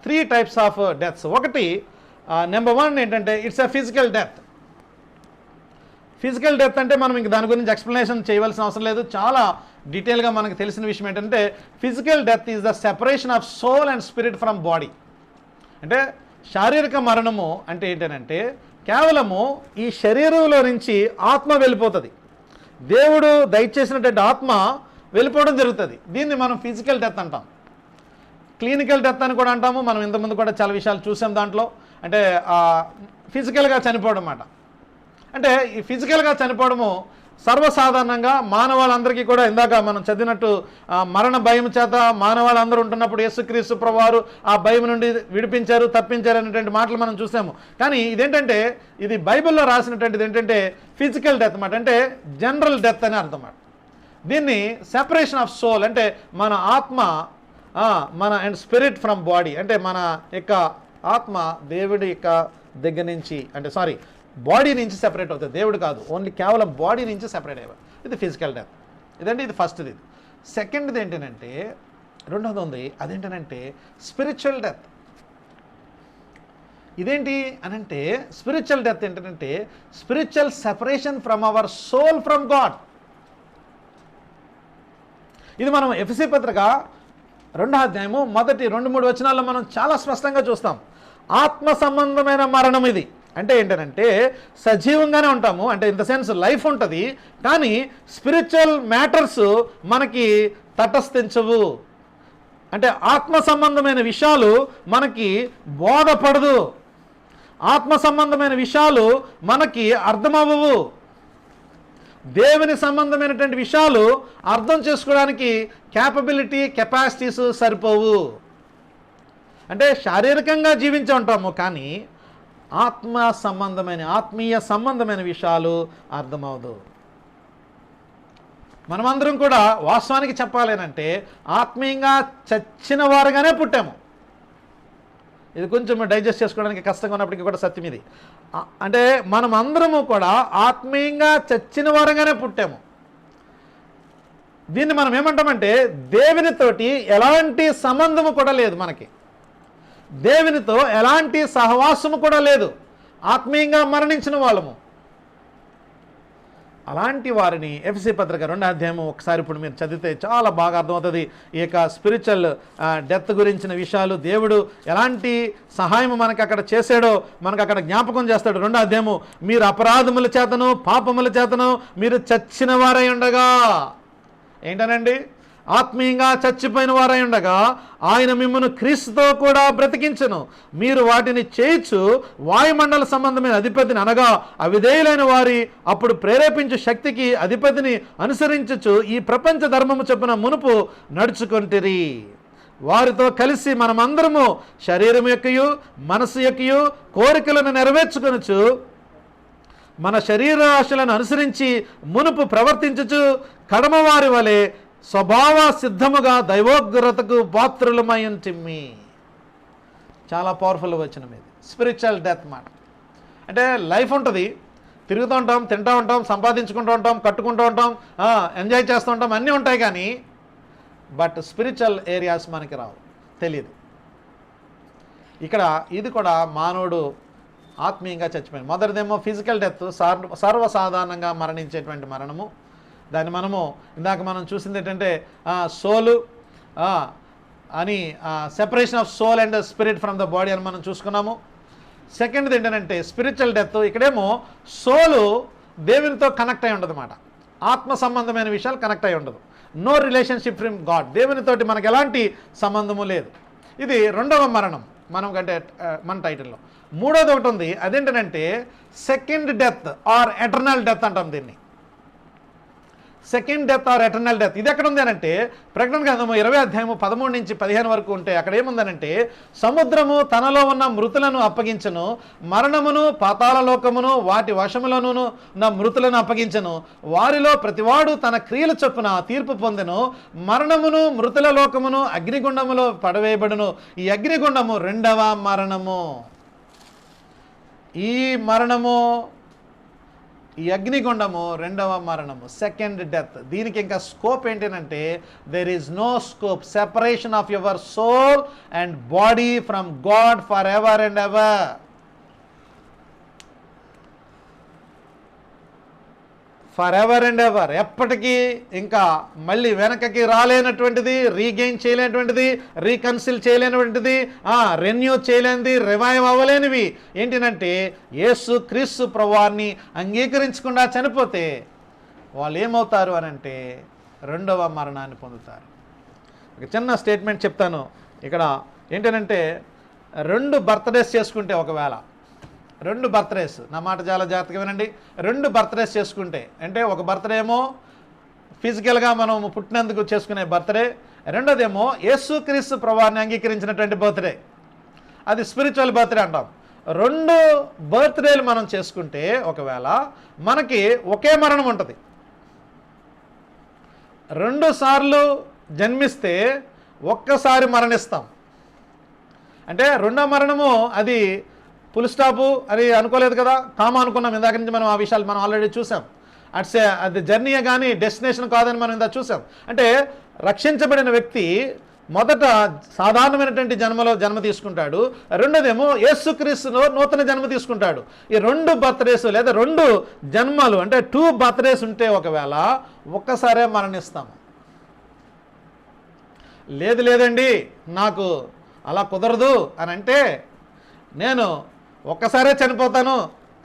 3 types of deaths. ఒకటి, నెంబర్ 1 ఏంటంటే it's a physical death. Physical death అంటే మనం ఇంక దాని గురించి ఎక్స్ప్లెనేషన్ చేయవలసిన అవసరం లేదు. చాలా డీటెయిల్గా మనకు తెలిసిన విషయం ఏంటంటే physical death is the separation of soul and spirit from body. అంటే శారీరక మరణము అంటే ఏంటంటే కేవలము ఈ శరీరంలో నుంచి ఆత్మ వెళ్ళిపోతుంది. దేవుడు దయచేసినటువంటి ఆత్మ వెళ్ళిపోవడం జరుగుతుంది. దీన్ని మనం ఫిజికల్ డెత్ అంటాం. క్లినికల్ డెత్ అని కూడా అంటాము. మనం ఇంతకుముందు కూడా చాలా విషయాలు చూసాం దాంట్లో. అంటే ఫిజికల్గా చనిపోవడం అన్నమాట. అంటే ఈ ఫిజికల్గా చనిపోవడము సర్వసాధారణంగా మానవాళ్ళందరికీ కూడా, ఇందాక మనం చదివినట్టు మరణ భయం చేత మానవాళ్ళందరూ ఉంటున్నప్పుడు యేసుక్రీస్తు ప్రభువారు ఆ భయం నుండి విడిపించారు, తప్పించారు అనేటువంటి మాటలు మనం చూసాము. కానీ ఇదేంటంటే ఇది బైబిల్లో రాసినటువంటిది ఏంటంటే ఫిజికల్ డెత్ అన్నమాట. అంటే జనరల్ డెత్ అని అర్థం అన్నమాట. దీన్ని సెపరేషన్ ఆఫ్ సోల్, అంటే మన ఆత్మ మన అండ్ స్పిరిట్ ఫ్రమ్ బాడీ, అంటే మన యొక్క ఆత్మ దేవుడి యొక్క దగ్గర నుంచి, అంటే బాడీ నుంచి సెపరేట్ అవుతుంది. దేవుడు కాదు, ఓన్లీ కేవలం బాడీ నుంచి సెపరేట్ అయ్యేవారు. ఇది ఫిజికల్ డెత్. ఇదంటే ఇది ఫస్ట్ది. సెకండ్ది ఏంటంటే రెండోది ఉంది, అదేంటంటే స్పిరిచువల్ డెత్. ఇదేంటి అనంటే స్పిరిచువల్ డెత్ ఏంటంటే spiritual separation from our soul from God. ఇది మనం ఎఫెసీ పత్రిక 2వ అధ్యాయము మొదటి 2-3 వచనాల్లో మనం చాలా స్పష్టంగా చూస్తాం. ఆత్మ సంబంధమైన మరణం ఇది. అంటే ఏంటంటే సజీవంగానే ఉంటాము, అంటే ఇన్ ద సెన్స్ లైఫ్ ఉంటుంది, కానీ స్పిరిచువల్ మ్యాటర్స్ మనకి తటస్థించవు. అంటే ఆత్మ సంబంధమైన విషయాలు మనకి బోధపడదు, ఆత్మ సంబంధమైన విషయాలు మనకి అర్థమవ్వవు, దేవుని సంబంధమైనటువంటి విషయాలు అర్థం చేసుకోవడానికి కెపాసిటీస్ సరిపోవు. అంటే శారీరకంగా జీవించి ఉంటాము, కానీ ఆత్మీయ సంబంధమైన విషయాలు అర్థమవదు. మనమందరం కూడా వాస్తవానికి చెప్పాలేనంటే ఆత్మీయంగా చచ్చిన వారుగానే పుట్టాము. ఇది కొంచెం డైజెస్ట్ చేసుకోవడానికి కష్టంగా ఉన్నప్పటికీ కూడా సత్యం ఇది. అంటే మనం అందరము కూడా ఆత్మీయంగా చచ్చిన వారుగానే పుట్టాము. దీన్ని మనం ఏమంటామంటే దేవునితోటి ఎలాంటి సంబంధము కూడా లేదు, మనకి దేవునితో ఎలాంటి సహవాసము కూడా లేదు, ఆత్మీయంగా మరణించిన వాళ్ళము. అలాంటి వారిని ఎఫెసీ పత్రిక 2వ అధ్యాయం ఒకసారి ఇప్పుడు మీరు చదివితే చాలా బాగా అర్థమవుతుంది. ఈ యొక్క స్పిరిచువల్ డెత్ గురించిన విషయాలు, దేవుడు ఎలాంటి సహాయం మనకు అక్కడ చేశాడో మనకు అక్కడ జ్ఞాపకం చేస్తాడు. 2వ అధ్యాయము, మీరు అపరాధముల చేతను పాపముల చేతను మీరు చచ్చిన వారై ఉండగా, ఏంటనండి ఆత్మీయంగా చచ్చిపోయిన వారై ఉండగా ఆయన మిమ్మల్ని క్రీస్తుతో కూడా బ్రతికించును. మీరు వాటిని చేయించు వాయుమండల సంబంధమైన అధిపతిని, అనగా అవిధేయులైన వారి అప్పుడు ప్రేరేపించు శక్తికి అధిపతిని అనుసరించుచు ఈ ప్రపంచ ధర్మము చొప్పున మునుపు నడుచుకొంటిరి. వారితో కలిసి మనమందరము శరీరం యొక్కయు మనసు యొక్కయు కోరికలను నెరవేర్చుకొనుచు మన శరీరాశలను అనుసరించి మునుపు ప్రవర్తించుచు కడమవారి వలె స్వభావ సిద్ధముగా దైవోగ్రతకు పాత్రులమై ఉంటిమి. చాలా పవర్ఫుల్ వచనం ఇది. స్పిరిచువల్ డెత్ మాట అంటే లైఫ్ ఉంటుంది, తిరుగుతూ ఉంటాం, తింటూ ఉంటాం, సంపాదించుకుంటూ ఉంటాం, కట్టుకుంటూ ఉంటాం, ఎంజాయ్ చేస్తూ ఉంటాం, అన్నీ ఉంటాయి, కానీ బట్ స్పిరిచువల్ ఏరియాస్ మనకి రావు, తెలియదు. ఇక్కడ ఇది కూడా మానవుడు ఆత్మీయంగా చచ్చిపోయింది. మొదటిదేమో ఫిజికల్ డెత్, సర్వసాధారణంగా మరణించేటువంటి మరణము. దాన్ని మనము ఇందాక మనం చూసింది ఏంటంటే సోలు అని separation of soul and spirit from the body అని మనం చూసుకున్నాము. సెకండ్ది ఏంటంటే స్పిరిచువల్ డెత్. ఇక్కడేమో సోలు దేవునితో కనెక్ట్ అయి ఉండదు అన్నమాట. ఆత్మ సంబంధమైన విషయాలు కనెక్ట్ అయి ఉండదు. నో రిలేషన్షిప్ ఫ్రమ్ గాడ్, దేవునితోటి మనకు ఎలాంటి సంబంధము లేదు. ఇది రెండవ మరణం మనం కంటే మన టైటిల్లో. మూడోది ఒకటి ఉంది, అదేంటంటే second death or eternal death అంటాం దీన్ని. Second death or eternal death. ఇది ఎక్కడ ఉంది అనంటే ప్రకటన గ్రంథము 20 అధ్యాయము 13 నుంచి 15 వరకు ఉంటే అక్కడ ఏముందనంటే, సముద్రము తనలో ఉన్న మృతులను అప్పగించను, మరణమును పాతాళ లోకమును వాటి వశములను ఉన్న మృతులను అప్పగించను, వారిలో ప్రతివాడు తన క్రియల చొప్పున తీర్పు పొందెను. మరణమును మృతుల లోకమును అగ్నిగుండములో పడవేయబడును. ఈ అగ్నిగుండము రెండవ మరణము. ఈ అగ్నిగుండము రెండవ మరణము, సెకండ్ డెత్. దీనికి ఇంకా స్కోప్ ఏంటంటే, there is no scope, separation of your soul and body from God for ever and ever. For ever and ever, ఎప్పటికీ ఇంకా మళ్ళీ వెనకకి రాలేనటువంటిది, రీగెయిన్ చేయలేనటువంటిది, రీకన్సిల్ చేయలేనటువంటిది, రెన్యూ చేయలేనిది, రివైవ్ అవ్వలేనివి ఏంటంటే యేసు క్రీస్తు ప్రభువాన్ని అంగీకరించకుండా చనిపోతే వాళ్ళు ఏమవుతారు అనంటే రెండవ మరణాన్ని పొందుతారు. ఒక చిన్న స్టేట్మెంట్ చెప్తాను ఇక్కడ. ఏంటంటే 2 బర్త్డేస్ చేసుకుంటే, ఒకవేళ 2 బర్త్డేస్, నా మాట చాలా జాగ్రత్తగా వినండి, 2 బర్త్డేస్ చేసుకుంటే, అంటే ఒక బర్త్డే ఏమో ఫిజికల్గా మనం పుట్టినందుకు చేసుకునే బర్త్డే, రెండోదేమో యేసుక్రీస్తు ప్రభువాన్ని అంగీకరించినటువంటి బర్త్డే, అది స్పిరిచువల్ బర్త్డే అంటాం. 2 బర్త్డేలు మనం చేసుకుంటే ఒకవేళ మనకి ఒకే మరణం ఉంటుంది. 2 సార్లు జన్మిస్తే ఒక్కసారి మరణిస్తాం. అంటే రెండో మరణము అది ఫుల్ స్టాపు అని అనుకోలేదు కదా, కామా అనుకున్నాం. ఇందాక నుంచి మనం ఆ విషయాలు మనం ఆల్రెడీ చూసాం. అది జర్నీయే కానీ డెస్టినేషన్ కాదని మనం ఇందా చూసాం. అంటే రక్షించబడిన వ్యక్తి మొదట సాధారణమైనటువంటి జన్మ తీసుకుంటాడు, రెండోదేమో యేసుక్రీస్తులో నూతన జన్మ తీసుకుంటాడు. ఈ 2 బర్త్డేస్ లేదా 2 జన్మలు అంటే 2 బర్త్డేస్ ఉంటే ఒకవేళ ఒక్కసారే మరణిస్తాము. లేదండి నాకు అలా కుదరదు అని అంటే, నేను ఒక్కసారే చనిపోతాను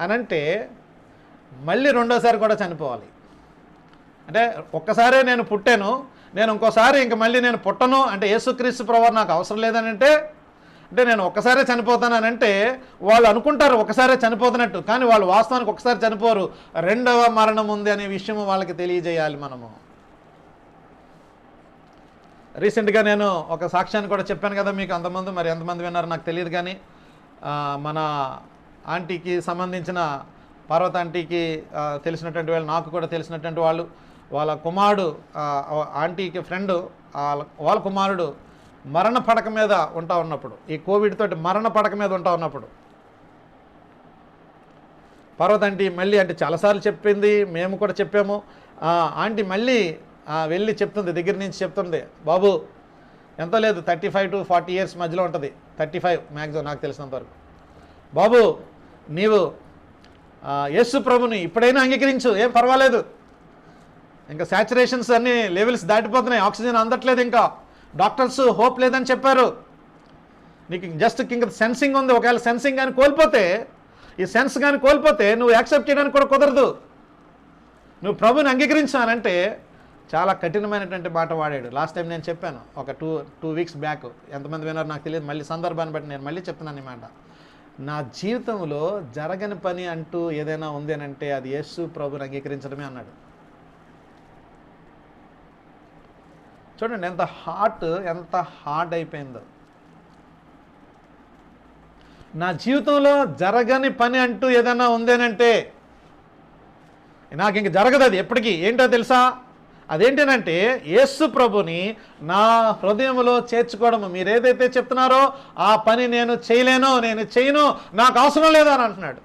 అని అంటే మళ్ళీ రెండోసారి కూడా చనిపోవాలి. అంటే ఒక్కసారే నేను పుట్టాను, నేను ఇంకోసారి ఇంక మళ్ళీ నేను పుట్టను అంటే యేసుక్రీస్తు ప్రభువు నాకు అవసరం లేదని అంటే నేను ఒక్కసారే చనిపోతాను అని అంటే వాళ్ళు అనుకుంటారు ఒకసారే చనిపోతున్నట్టు, కానీ వాళ్ళు వాస్తవానికి ఒకసారి చనిపోరు, రెండవ మరణం ఉంది అనే విషయం వాళ్ళకి తెలియజేయాలి మనము. రీసెంట్గా నేను ఒక సాక్ష్యాన్ని కూడా చెప్పాను కదా మీకు, అంతమంది మరి ఎంతమంది విన్నారో నాకు తెలియదు, కానీ మన ఆంటీకి సంబంధించిన పార్వత ఆంటీకి తెలిసినటువంటి వాళ్ళు, నాకు కూడా తెలిసినటువంటి వాళ్ళు, వాళ్ళ కుమారుడు ఆంటీకి ఫ్రెండు వాళ్ళ కుమారుడు మరణ పడక మీద ఉంటా ఉన్నప్పుడు, ఈ కోవిడ్ తోటి మరణ పడక మీద ఉంటా ఉన్నప్పుడు పార్వత ఆంటీ మళ్ళీ, అంటే చాలాసార్లు చెప్పింది, మేము కూడా చెప్పాము, ఆంటీ మళ్ళీ వెళ్ళి చెప్తుంది, దగ్గర నుంచి చెప్తుంది, బాబు ఎంతో లేదు 35 to 40 years మధ్యలో ఉంటుంది, 35 మ్యాక్సిమం నాకు తెలిసినంతవరకు, బాబు నీవు యేసు ప్రభుని ఇప్పుడైనా అంగీకరించు, ఏం పర్వాలేదు, ఇంకా శాచురేషన్స్ అన్ని లెవెల్స్ దాటిపోతున్నాయి, ఆక్సిజన్ అందట్లేదు, ఇంకా డాక్టర్స్ హోప్ లేదని చెప్పారు, నీకు జస్ట్ ఇంకా సెన్సింగ్ ఉంది, ఒకవేళ సెన్సింగ్ కానీ కోల్పోతే, ఈ సెన్స్ కానీ కోల్పోతే నువ్వు యాక్సెప్ట్ చేయడానికి కూడా కుదరదు, నువ్వు ప్రభుని అంగీకరించానంటే చాలా కఠినమైనటువంటి మాట వాడాడు. లాస్ట్ టైం నేను చెప్పాను ఒక టూ వీక్స్ బ్యాక్, ఎంతమంది విన్నారో నాకు తెలియదు, మళ్ళీ సందర్భాన్ని బట్టి నేను మళ్ళీ చెప్తున్నాను ఈ మాట. నా జీవితంలో జరగని పని అంటూ ఏదైనా ఉంది అని అంటే అది యేసు ప్రభుని అంగీకరించడమే అన్నాడు. చూడండి ఎంత హార్డ్ అయిపోయిందో. నా జీవితంలో జరగని పని అంటూ ఏదైనా ఉంది అని అంటే నాకు ఇంక జరగదు, అది ఎప్పటికీ. ఏంటో తెలుసా, అదేంటనంటే యేసు ప్రభుని నా హృదయంలో చేర్చుకోవడము. మీరు ఏదైతే చెప్తున్నారో ఆ పని నేను చేయలేను, నేను చేయను, నాకు అవసరం లేదు అని అంటున్నాడు.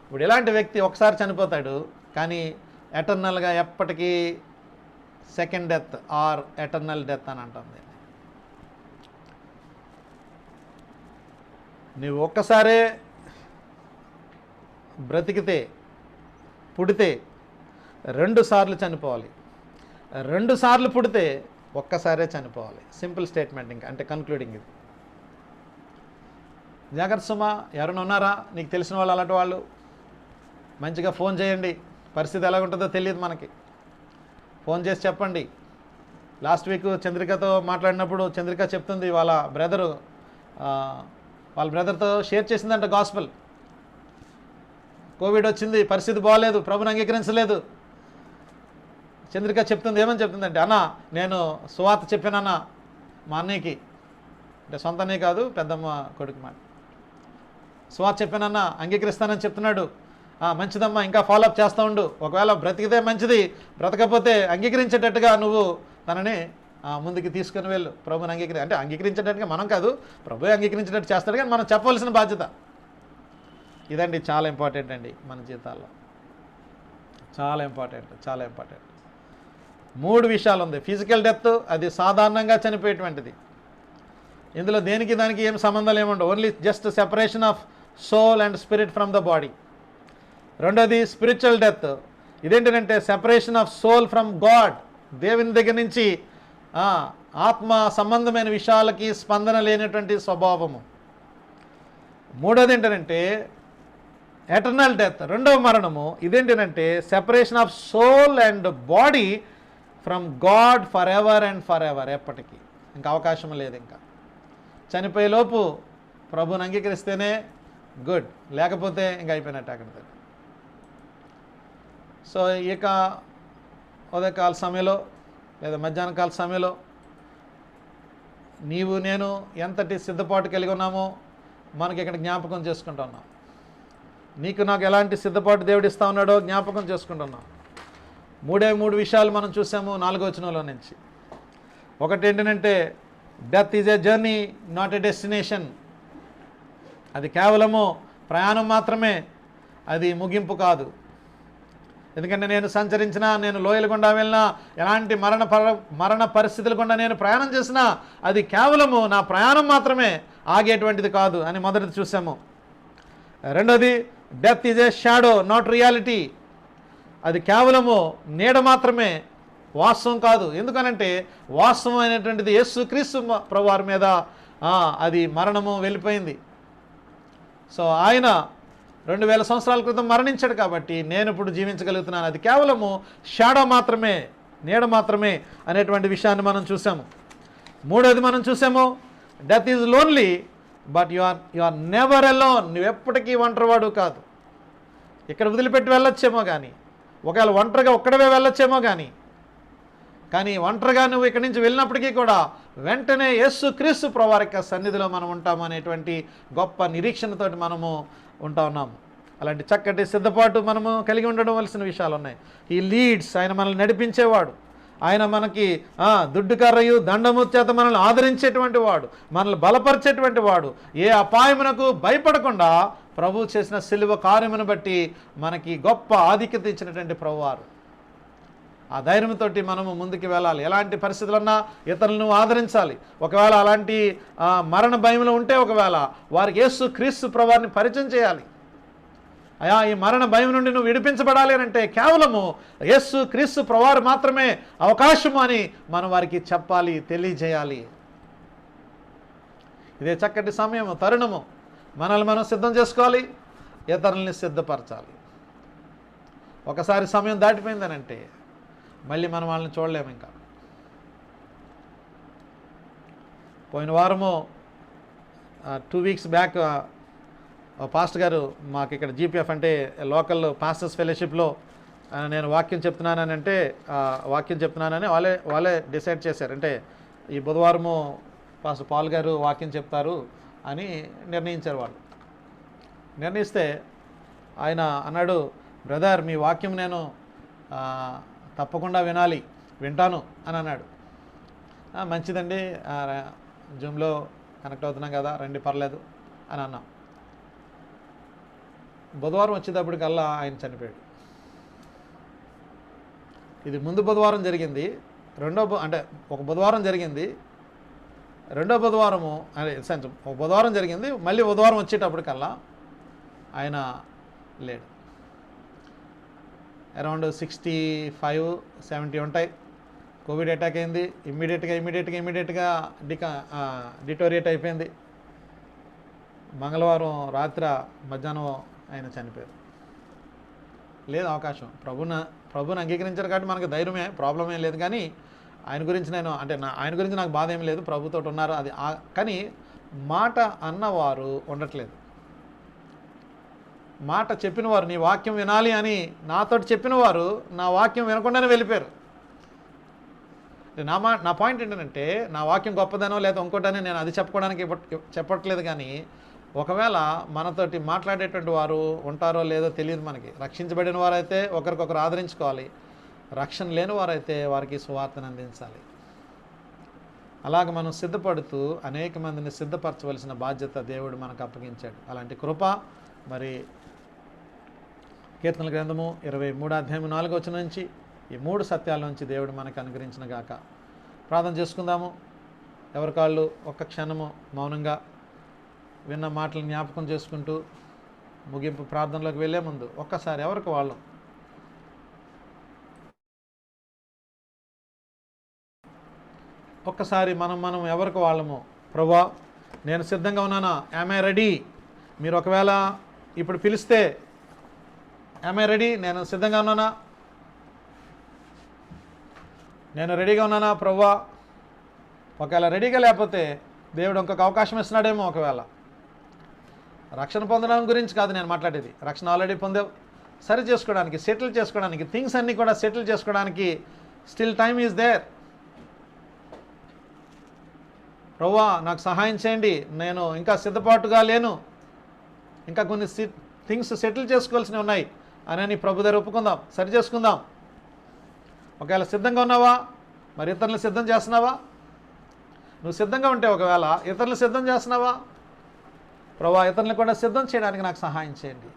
ఇప్పుడు ఇలాంటి వ్యక్తి ఒకసారి చనిపోతాడు, కానీ ఎటర్నల్గా ఎప్పటికీ second death or eternal death అని అంటుంది. నువ్వు ఒక్కసారే బ్రతికితే, పుడితే 2 సార్లు చనిపోవాలి. 2 సార్లు పుడితే ఒక్కసారే చనిపోవాలి. Simple statement. ఇంకా అంటే కన్క్లూడింగ్ ఇది. జాగ్రత్త సుమా. ఎవరైనా ఉన్నారా నీకు తెలిసిన వాళ్ళు? అలాంటి వాళ్ళు మంచిగా ఫోన్ చేయండి. పరిస్థితి ఎలా ఉంటుందో తెలియదు మనకి. ఫోన్ చేసి చెప్పండి. లాస్ట్ వీక్ చంద్రికతో మాట్లాడినప్పుడు చంద్రిక చెప్తుంది వాళ్ళ బ్రదర్తో షేర్ చేసిందంట గాస్పెల్. కోవిడ్ వచ్చింది, పరిస్థితి బాగోలేదు, ప్రభుని అంగీకరించలేదు. చంద్రిక చెప్తుంది, ఏమని చెప్తుందంటే, అన్న నేను సువార్త చెప్పానన్న మా అన్నయ్యకి, అంటే సొంత అన్నయ్య కాదు, పెద్దమ్మ కొడుకు మాట, సువార్త చెప్పానన్న అంగీకరిస్తానని చెప్తున్నాడు. మంచిదమ్మా, ఇంకా ఫాలోఅప్ చేస్తూ ఉండు. ఒకవేళ బ్రతికితే మంచిది, బ్రతకపోతే అంగీకరించేటట్టుగా నువ్వు తనని ముందుకు తీసుకుని వెళ్ళు. ప్రభుని అంటే అంగీకరించేటట్టుగా మనం కాదు, ప్రభువే అంగీకరించేటట్టు చేస్తాడు, కానీ మనం చెప్పవలసిన బాధ్యత ఇదండి. చాలా ఇంపార్టెంట్ అండి మన జీవితాల్లో. చాలా ఇంపార్టెంట్. 3 విషయాలు ఉంది. ఫిజికల్ డెత్, అది సాధారణంగా చనిపోయేటువంటిది. ఇందులో దేనికి దానికి ఏం సంబంధాలు ఏముండవు. Only just separation of soul and spirit from the body. రెండోది స్పిరిచువల్ డెత్. ఇదేంటంటే separation of soul from God, దేవుని దగ్గర నుంచి ఆత్మ సంబంధమైన విషయాలకి స్పందన లేనటువంటి స్వభావము. మూడోది ఏంటంటే ఎటర్నల్ డెత్, రెండవ మరణము. ఇదేంటంటే separation of soul and body from God for ever and for ever, ఎప్పటికీ ఇంకా అవకాశం లేదు. ఇంకా చనిపోయేలోపు ప్రభుని అంగీకరిస్తేనే గుడ్, లేకపోతే ఇంకా అయిపోయినట్టు అక్కడ. సో ఇక ఉదయకాల సమయంలో లేదా మధ్యాహ్న కాల సమయంలో నీవు నేను ఎంతటి సిద్ధపాటు కలిగి ఉన్నామో మనకి ఇక్కడ జ్ఞాపకం చేసుకుంటున్నాం. నీకు నాకు ఎలాంటి సిద్ధపాటు దేవుడు ఇస్తా ఉన్నాడో జ్ఞాపకం చేసుకుంటున్నాం. 3 విషయాలు మనం చూసాము 4వ వచనంలో నుంచి. ఒకటి ఏంటంటే death is a journey, not a destination. అది కేవలము ప్రయాణం మాత్రమే, అది ముగింపు కాదు. ఎందుకంటే నేను సంచరించినా, నేను లోయల గుండా వెళ్ళినా, ఎలాంటి మరణ పరిస్థితుల గుండా నేను ప్రయాణం చేసినా అది కేవలము నా ప్రయాణం మాత్రమే, ఆగేటువంటిది కాదు అని మొదటిది చూసాము. రెండోది death is a shadow, not reality. అది కేవలము నీడ మాత్రమే, వాస్తవం కాదు. ఎందుకనంటే వాస్తవం అయినటువంటిది యేసుక్రీస్తు ప్రభువారి మీద అది మరణము వెళ్ళిపోయింది. సో ఆయన 2000 సంవత్సరాల క్రితం మరణించాడు కాబట్టి నేను ఇప్పుడు జీవించగలుగుతున్నాను. అది కేవలము షాడో మాత్రమే, నీడ మాత్రమే అనేటువంటి విషయాన్ని మనం చూసాము. మూడోది మనం చూసాము death is lonely but you are never alone. నువ్వు ఎప్పటికీ ఒంటరివాడు కాదు. ఇక్కడ వదిలిపెట్టి వెళ్ళొచ్చేమో కానీ, ఒకవేళ ఒంటరిగా ఒక్కడవే వెళ్ళొచ్చేమో కానీ ఒంటరిగా నువ్వు ఇక్కడి నుంచి వెళ్ళినప్పటికీ కూడా వెంటనే యేసుక్రీస్తు ప్రభువారి యొక్క సన్నిధిలో మనం ఉంటాము అనేటువంటి గొప్ప నిరీక్షణతోటి మనము ఉంటా ఉన్నాము. అలాంటి చక్కటి సిద్ధపాటు మనము కలిగి ఉండడం వలసిన విషయాలు ఉన్నాయి. ఈ లీడ్స్, ఆయన మనల్ని నడిపించేవాడు, ఆయన మనకి దుడ్డు కర్రయు దండము చేత మనల్ని ఆదరించేటువంటి వాడు, మనల్ని బలపరిచేటువంటి వాడు. ఏ అపాయమునకు భయపడకుండా ప్రభు చేసిన సిలువ కార్యమును బట్టి మనకి గొప్ప ఆధిక్యత ఇచ్చినటువంటి ప్రభువారు. ఆ ధైర్యంతో మనము ముందుకు వెళ్ళాలి. ఎలాంటి పరిస్థితులున్నా ఇతరులను ఆదరించాలి. ఒకవేళ అలాంటి మరణ భయంలో ఉంటే ఒకవేళ వారికి యేసుక్రీస్తు ప్రభువారిని పరిచయం చేయాలి. అయా, ఈ మరణ భయం నుండి నువ్వు విడిపించబడాలి అని అంటే కేవలము యేసుక్రీస్తు ప్రభువారు మాత్రమే అవకాశము అని మనం వారికి చెప్పాలి, తెలియజేయాలి. ఇదే చక్కటి సమయము, తరుణము. మనల్ని మనం సిద్ధం చేసుకోవాలి, ఇతరులని సిద్ధపరచాలి. ఒకసారి సమయం దాటిపోయిందనంటే మళ్ళీ మనం వాళ్ళని చూడలేము. ఇంకా పోయిన వారము 2 వీక్స్ బ్యాక్ పాస్టర్ గారు మాకు ఇక్కడ జీపీఎఫ్ అంటే లోకల్ పాస్టర్స్ ఫెలోషిప్లో నేను వాక్యం చెప్తున్నానంటే వాక్యం చెప్తున్నానని వాళ్ళే డిసైడ్ చేశారు. అంటే ఈ బుధవారము పాస్టర్ పాల్ గారు వాక్యం చెప్తారు అని నిర్ణయించారు. వాళ్ళు నిర్ణయిస్తే ఆయన అన్నాడు, బ్రదర్ మీ వాక్యం నేను తప్పకుండా వింటాను అని అన్నాడు. మంచిదండి, జూమ్లో కనెక్ట్ అవుతున్నాం కదా, రండి పర్లేదు అని అన్నాం. బుధవారం వచ్చేటప్పటికల్లా ఆయన చనిపోయాడు. ఇది ముందు బుధవారం జరిగింది, అంటే ఒక బుధవారం జరిగింది, రెండో బుధవారము ఒక బుధవారం జరిగింది, మళ్ళీ బుధవారం వచ్చేటప్పటికల్లా ఆయన లేడు. అరౌండ్ 65-70 ఉంటాయి. కోవిడ్ అటాక్ అయింది, ఇమ్మీడియట్గా డిటోరియేట్ అయిపోయింది. మంగళవారం రాత్రి మధ్యాహ్నం ఆయన చనిపోయారు. లేదు అవకాశం, ప్రభుని అంగీకరించారు కాబట్టి మనకు ధైర్యమే, ప్రాబ్లం ఏం లేదు. కానీ ఆయన గురించి ఆయన గురించి నాకు బాధ ఏం లేదు, ప్రభుతో ఉన్నారు. అది కానీ మాట అన్నవారు ఉండట్లేదు. మాట చెప్పినవారు, నీ వాక్యం వినాలి అని నాతోటి చెప్పినవారు నా వాక్యం వినకుండానే వెళ్ళిపోయారు. నా పాయింట్ ఏంటంటే, నా వాక్యం గొప్పదనో లేదా ఇంకోటనే నేను అది చెప్పట్లేదు. కానీ ఒకవేళ మనతోటి మాట్లాడేటువంటి వారు ఉంటారో లేదో తెలియదు మనకి. రక్షించబడిన వారైతే ఒకరికొకరు ఆదరించుకోవాలి, రక్షణ లేని వారైతే వారికి సువార్తను అందించాలి. అలాగ మనం సిద్ధపడుతూ అనేక మందిని సిద్ధపరచవలసిన బాధ్యత దేవుడు మనకు అప్పగించాడు. అలాంటి కృప మరి కీర్తనల గ్రంథము 23:4 నుంచి ఈ 3 సత్యాల నుంచి దేవుడు మనకు అనుగ్రహించిన గాక. ప్రార్థన చేసుకుందాము. ఎవరి కాళ్ళు ఒక్క క్షణము మౌనంగా విన్న మాటలు జ్ఞాపకం చేసుకుంటూ ముగింపు ప్రార్థనలోకి వెళ్ళే ముందు ఒక్కసారి ఎవరికి వాళ్ళు ఒక్కసారి మనం ఎవరికి వాళ్ళము, ప్రభువా నేను సిద్ధంగా ఉన్నానా, యామ్ ఐ రెడీ? మీరు ఒకవేళ ఇప్పుడు పిలిస్తే యామ్ ఐ రెడీ, నేను సిద్ధంగా ఉన్నానా, నేను రెడీగా ఉన్నానా ప్రభువా? ఒకవేళ రెడీగా లేకపోతే దేవుడు ఇంకొక అవకాశం ఇస్తున్నాడేమో. ఒకవేళ రక్షణ పొందడం గురించి కాదు నేను మాట్లాడేది, రక్షణ ఆల్రెడీ పొందావు, సరి చేసుకోవడానికి, సెటిల్ చేసుకోవడానికి, థింగ్స్ అన్నీ కూడా సెటిల్ చేసుకోవడానికి స్టిల్ టైమ్ ఈజ్ దేర్. ప్రభువా నాకు సహాయం చేయండి, నేను ఇంకా సిద్ధపాటుగా లేను, ఇంకా కొన్ని థింగ్స్ సెటిల్ చేసుకోవాల్సినవి ఉన్నాయి అని ప్రభు దగ్గర ఒప్పుకుందాం, సరి చేసుకుందాం. ఒకవేళ సిద్ధంగా ఉన్నావా, మరి ఇతరులను సిద్ధం చేస్తున్నావా? నువ్వు సిద్ధంగా ఉంటే ఒకవేళ ఇతరులను సిద్ధం చేస్తున్నావా? ప్రభువా ఇతరులను కూడా సిద్ధం చేయడానికి నాకు సహాయం చేయండి,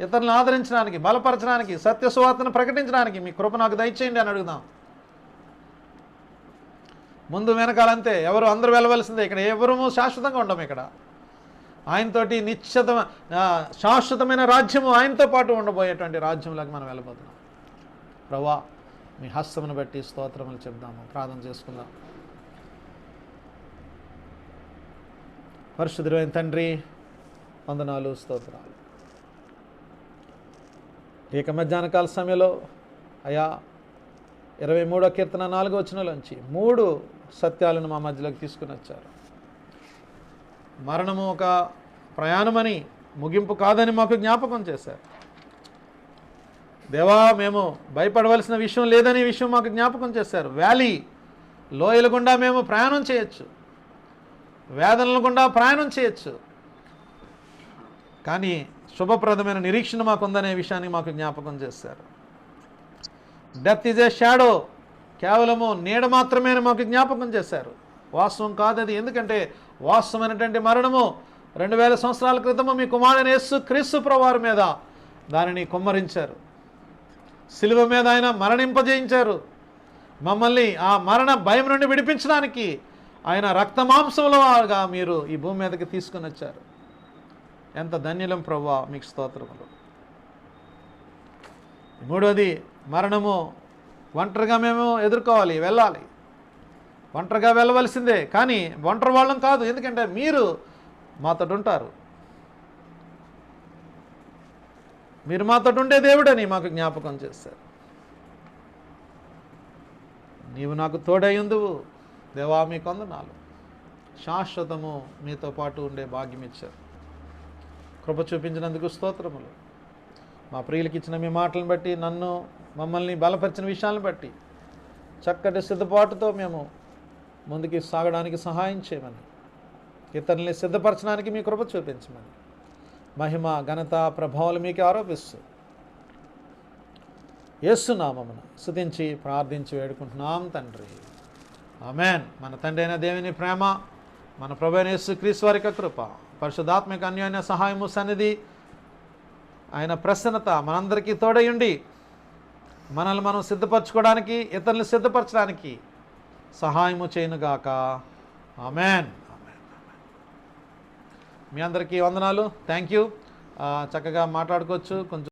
ఇతరులను ఆదరించడానికి, బలపరచడానికి, సత్య సువార్తను ప్రకటించడానికి మీ కృప నాకు దయచేయండి అని అడుగుదాం. ముందు వెనకాలంతే, అందరూ వెళ్ళవలసిందే. ఇక్కడ ఎవరూ శాశ్వతంగా ఉండము. ఇక్కడ ఆయనతోటి శాశ్వతమైన రాజ్యము, ఆయనతో పాటు ఉండబోయేటువంటి రాజ్యంలోకి మనం వెళ్ళబోతున్నాం. ప్రభువా మీ హస్తమును బట్టి స్తోత్రములు చెప్దాము, ప్రార్థన చేసుకుందాం. పరిశుద్ధుడైన తండ్రి వందనాలు, స్తోత్రాలు. ఏక మధ్యాహ్న కాల సమయంలో అయా 23వ కీర్తన 4వ వచనంలోంచి 3 సత్యాలను మా మధ్యలోకి తీసుకుని వచ్చారు. మరణము ఒక ప్రయాణమని, ముగింపు కాదని మాకు జ్ఞాపకం చేశారు. దేవా మేము భయపడవలసిన విషయం లేదని విషయం మాకు జ్ఞాపకం చేశారు. లోయల గుండా మేము ప్రయాణం చేయొచ్చు, వేదనల గుండా ప్రయాణం చేయొచ్చు, కానీ శుభప్రదమైన నిరీక్షణ మాకుందనే విషయాన్ని మాకు జ్ఞాపకం చేశారు. డెత్ ఈజ్ ఏ షాడో, కేవలము నీడ మాత్రమే మాకు జ్ఞాపకం చేశారు. వాస్తవం కాదది. ఎందుకంటే వాస్తవమైనటువంటి మరణము 2000 సంవత్సరాల క్రితము మీ కుమారుడైన యేసు క్రీస్తు ప్రభువారి మీద దానిని కుమ్మరించారు. సిలువ మీద ఆయన మరణింపజేయించారు. మమ్మల్ని ఆ మరణ భయం నుండి విడిపించడానికి ఆయన రక్తమాంసములుగా మీరు ఈ భూమి మీదకి తీసుకుని వచ్చారు. ఎంత ధన్యులం ప్రభువా, మీకు స్తోత్రములు. 3వది మరణము ఒంటరిగా మేము ఎదుర్కోవాలి, వెళ్ళాలి. ఒంటరిగా వెళ్ళవలసిందే, కానీ ఒంటరి వాళ్ళం కాదు. ఎందుకంటే మీరు మాతో ఉంటారు, మీరు మాతో ఉండే దేవుడని మాకు జ్ఞాపకం చేశారు. నీవు నాకు తోడయ్యుందువు దేవా, మీ వందనాలు. శాశ్వతము మీతో పాటు ఉండే భాగ్యం ఇచ్చారు. కృప చూపించినందుకు స్తోత్రములు. మా ప్రియులకి ఇచ్చిన మీ మాటలను బట్టి, మమ్మల్ని బలపరిచిన విషయాలను బట్టి చక్కటి సిద్ధపాటుతో మేము ముందుకి సాగడానికి సహాయం చేయమని, ఇతరుల్ని సిద్ధపరచడానికి మీ కృప చూపించమని, మహిమ ఘనత ప్రభావాలు మీకు ఆరోపిస్తూ యేసు నామమున స్తుతించి ప్రార్థించి వేడుకుంటున్నాం తండ్రి, ఆమేన్. మన తండ్రి అయిన దేవుని ప్రేమ, మన ప్రభు అయిన యేసు క్రీస్తు వారి కృప, పరిశుద్ధాత్మిక అన్యోన్య సహాయము, సన్నిధి, ఆయన ప్రసన్నత మనందరికీ తోడయుండి మనల్ని మనం సిద్ధపరచుకోవడానికి, ఇతరులను సిద్ధపరచడానికి సహాయము చేయనుగాక. ఆమేన్. మీ అందరికీ వందనాలు. Thank you. చక్కగా మాట్లాడుకోవచ్చు. కొంచెం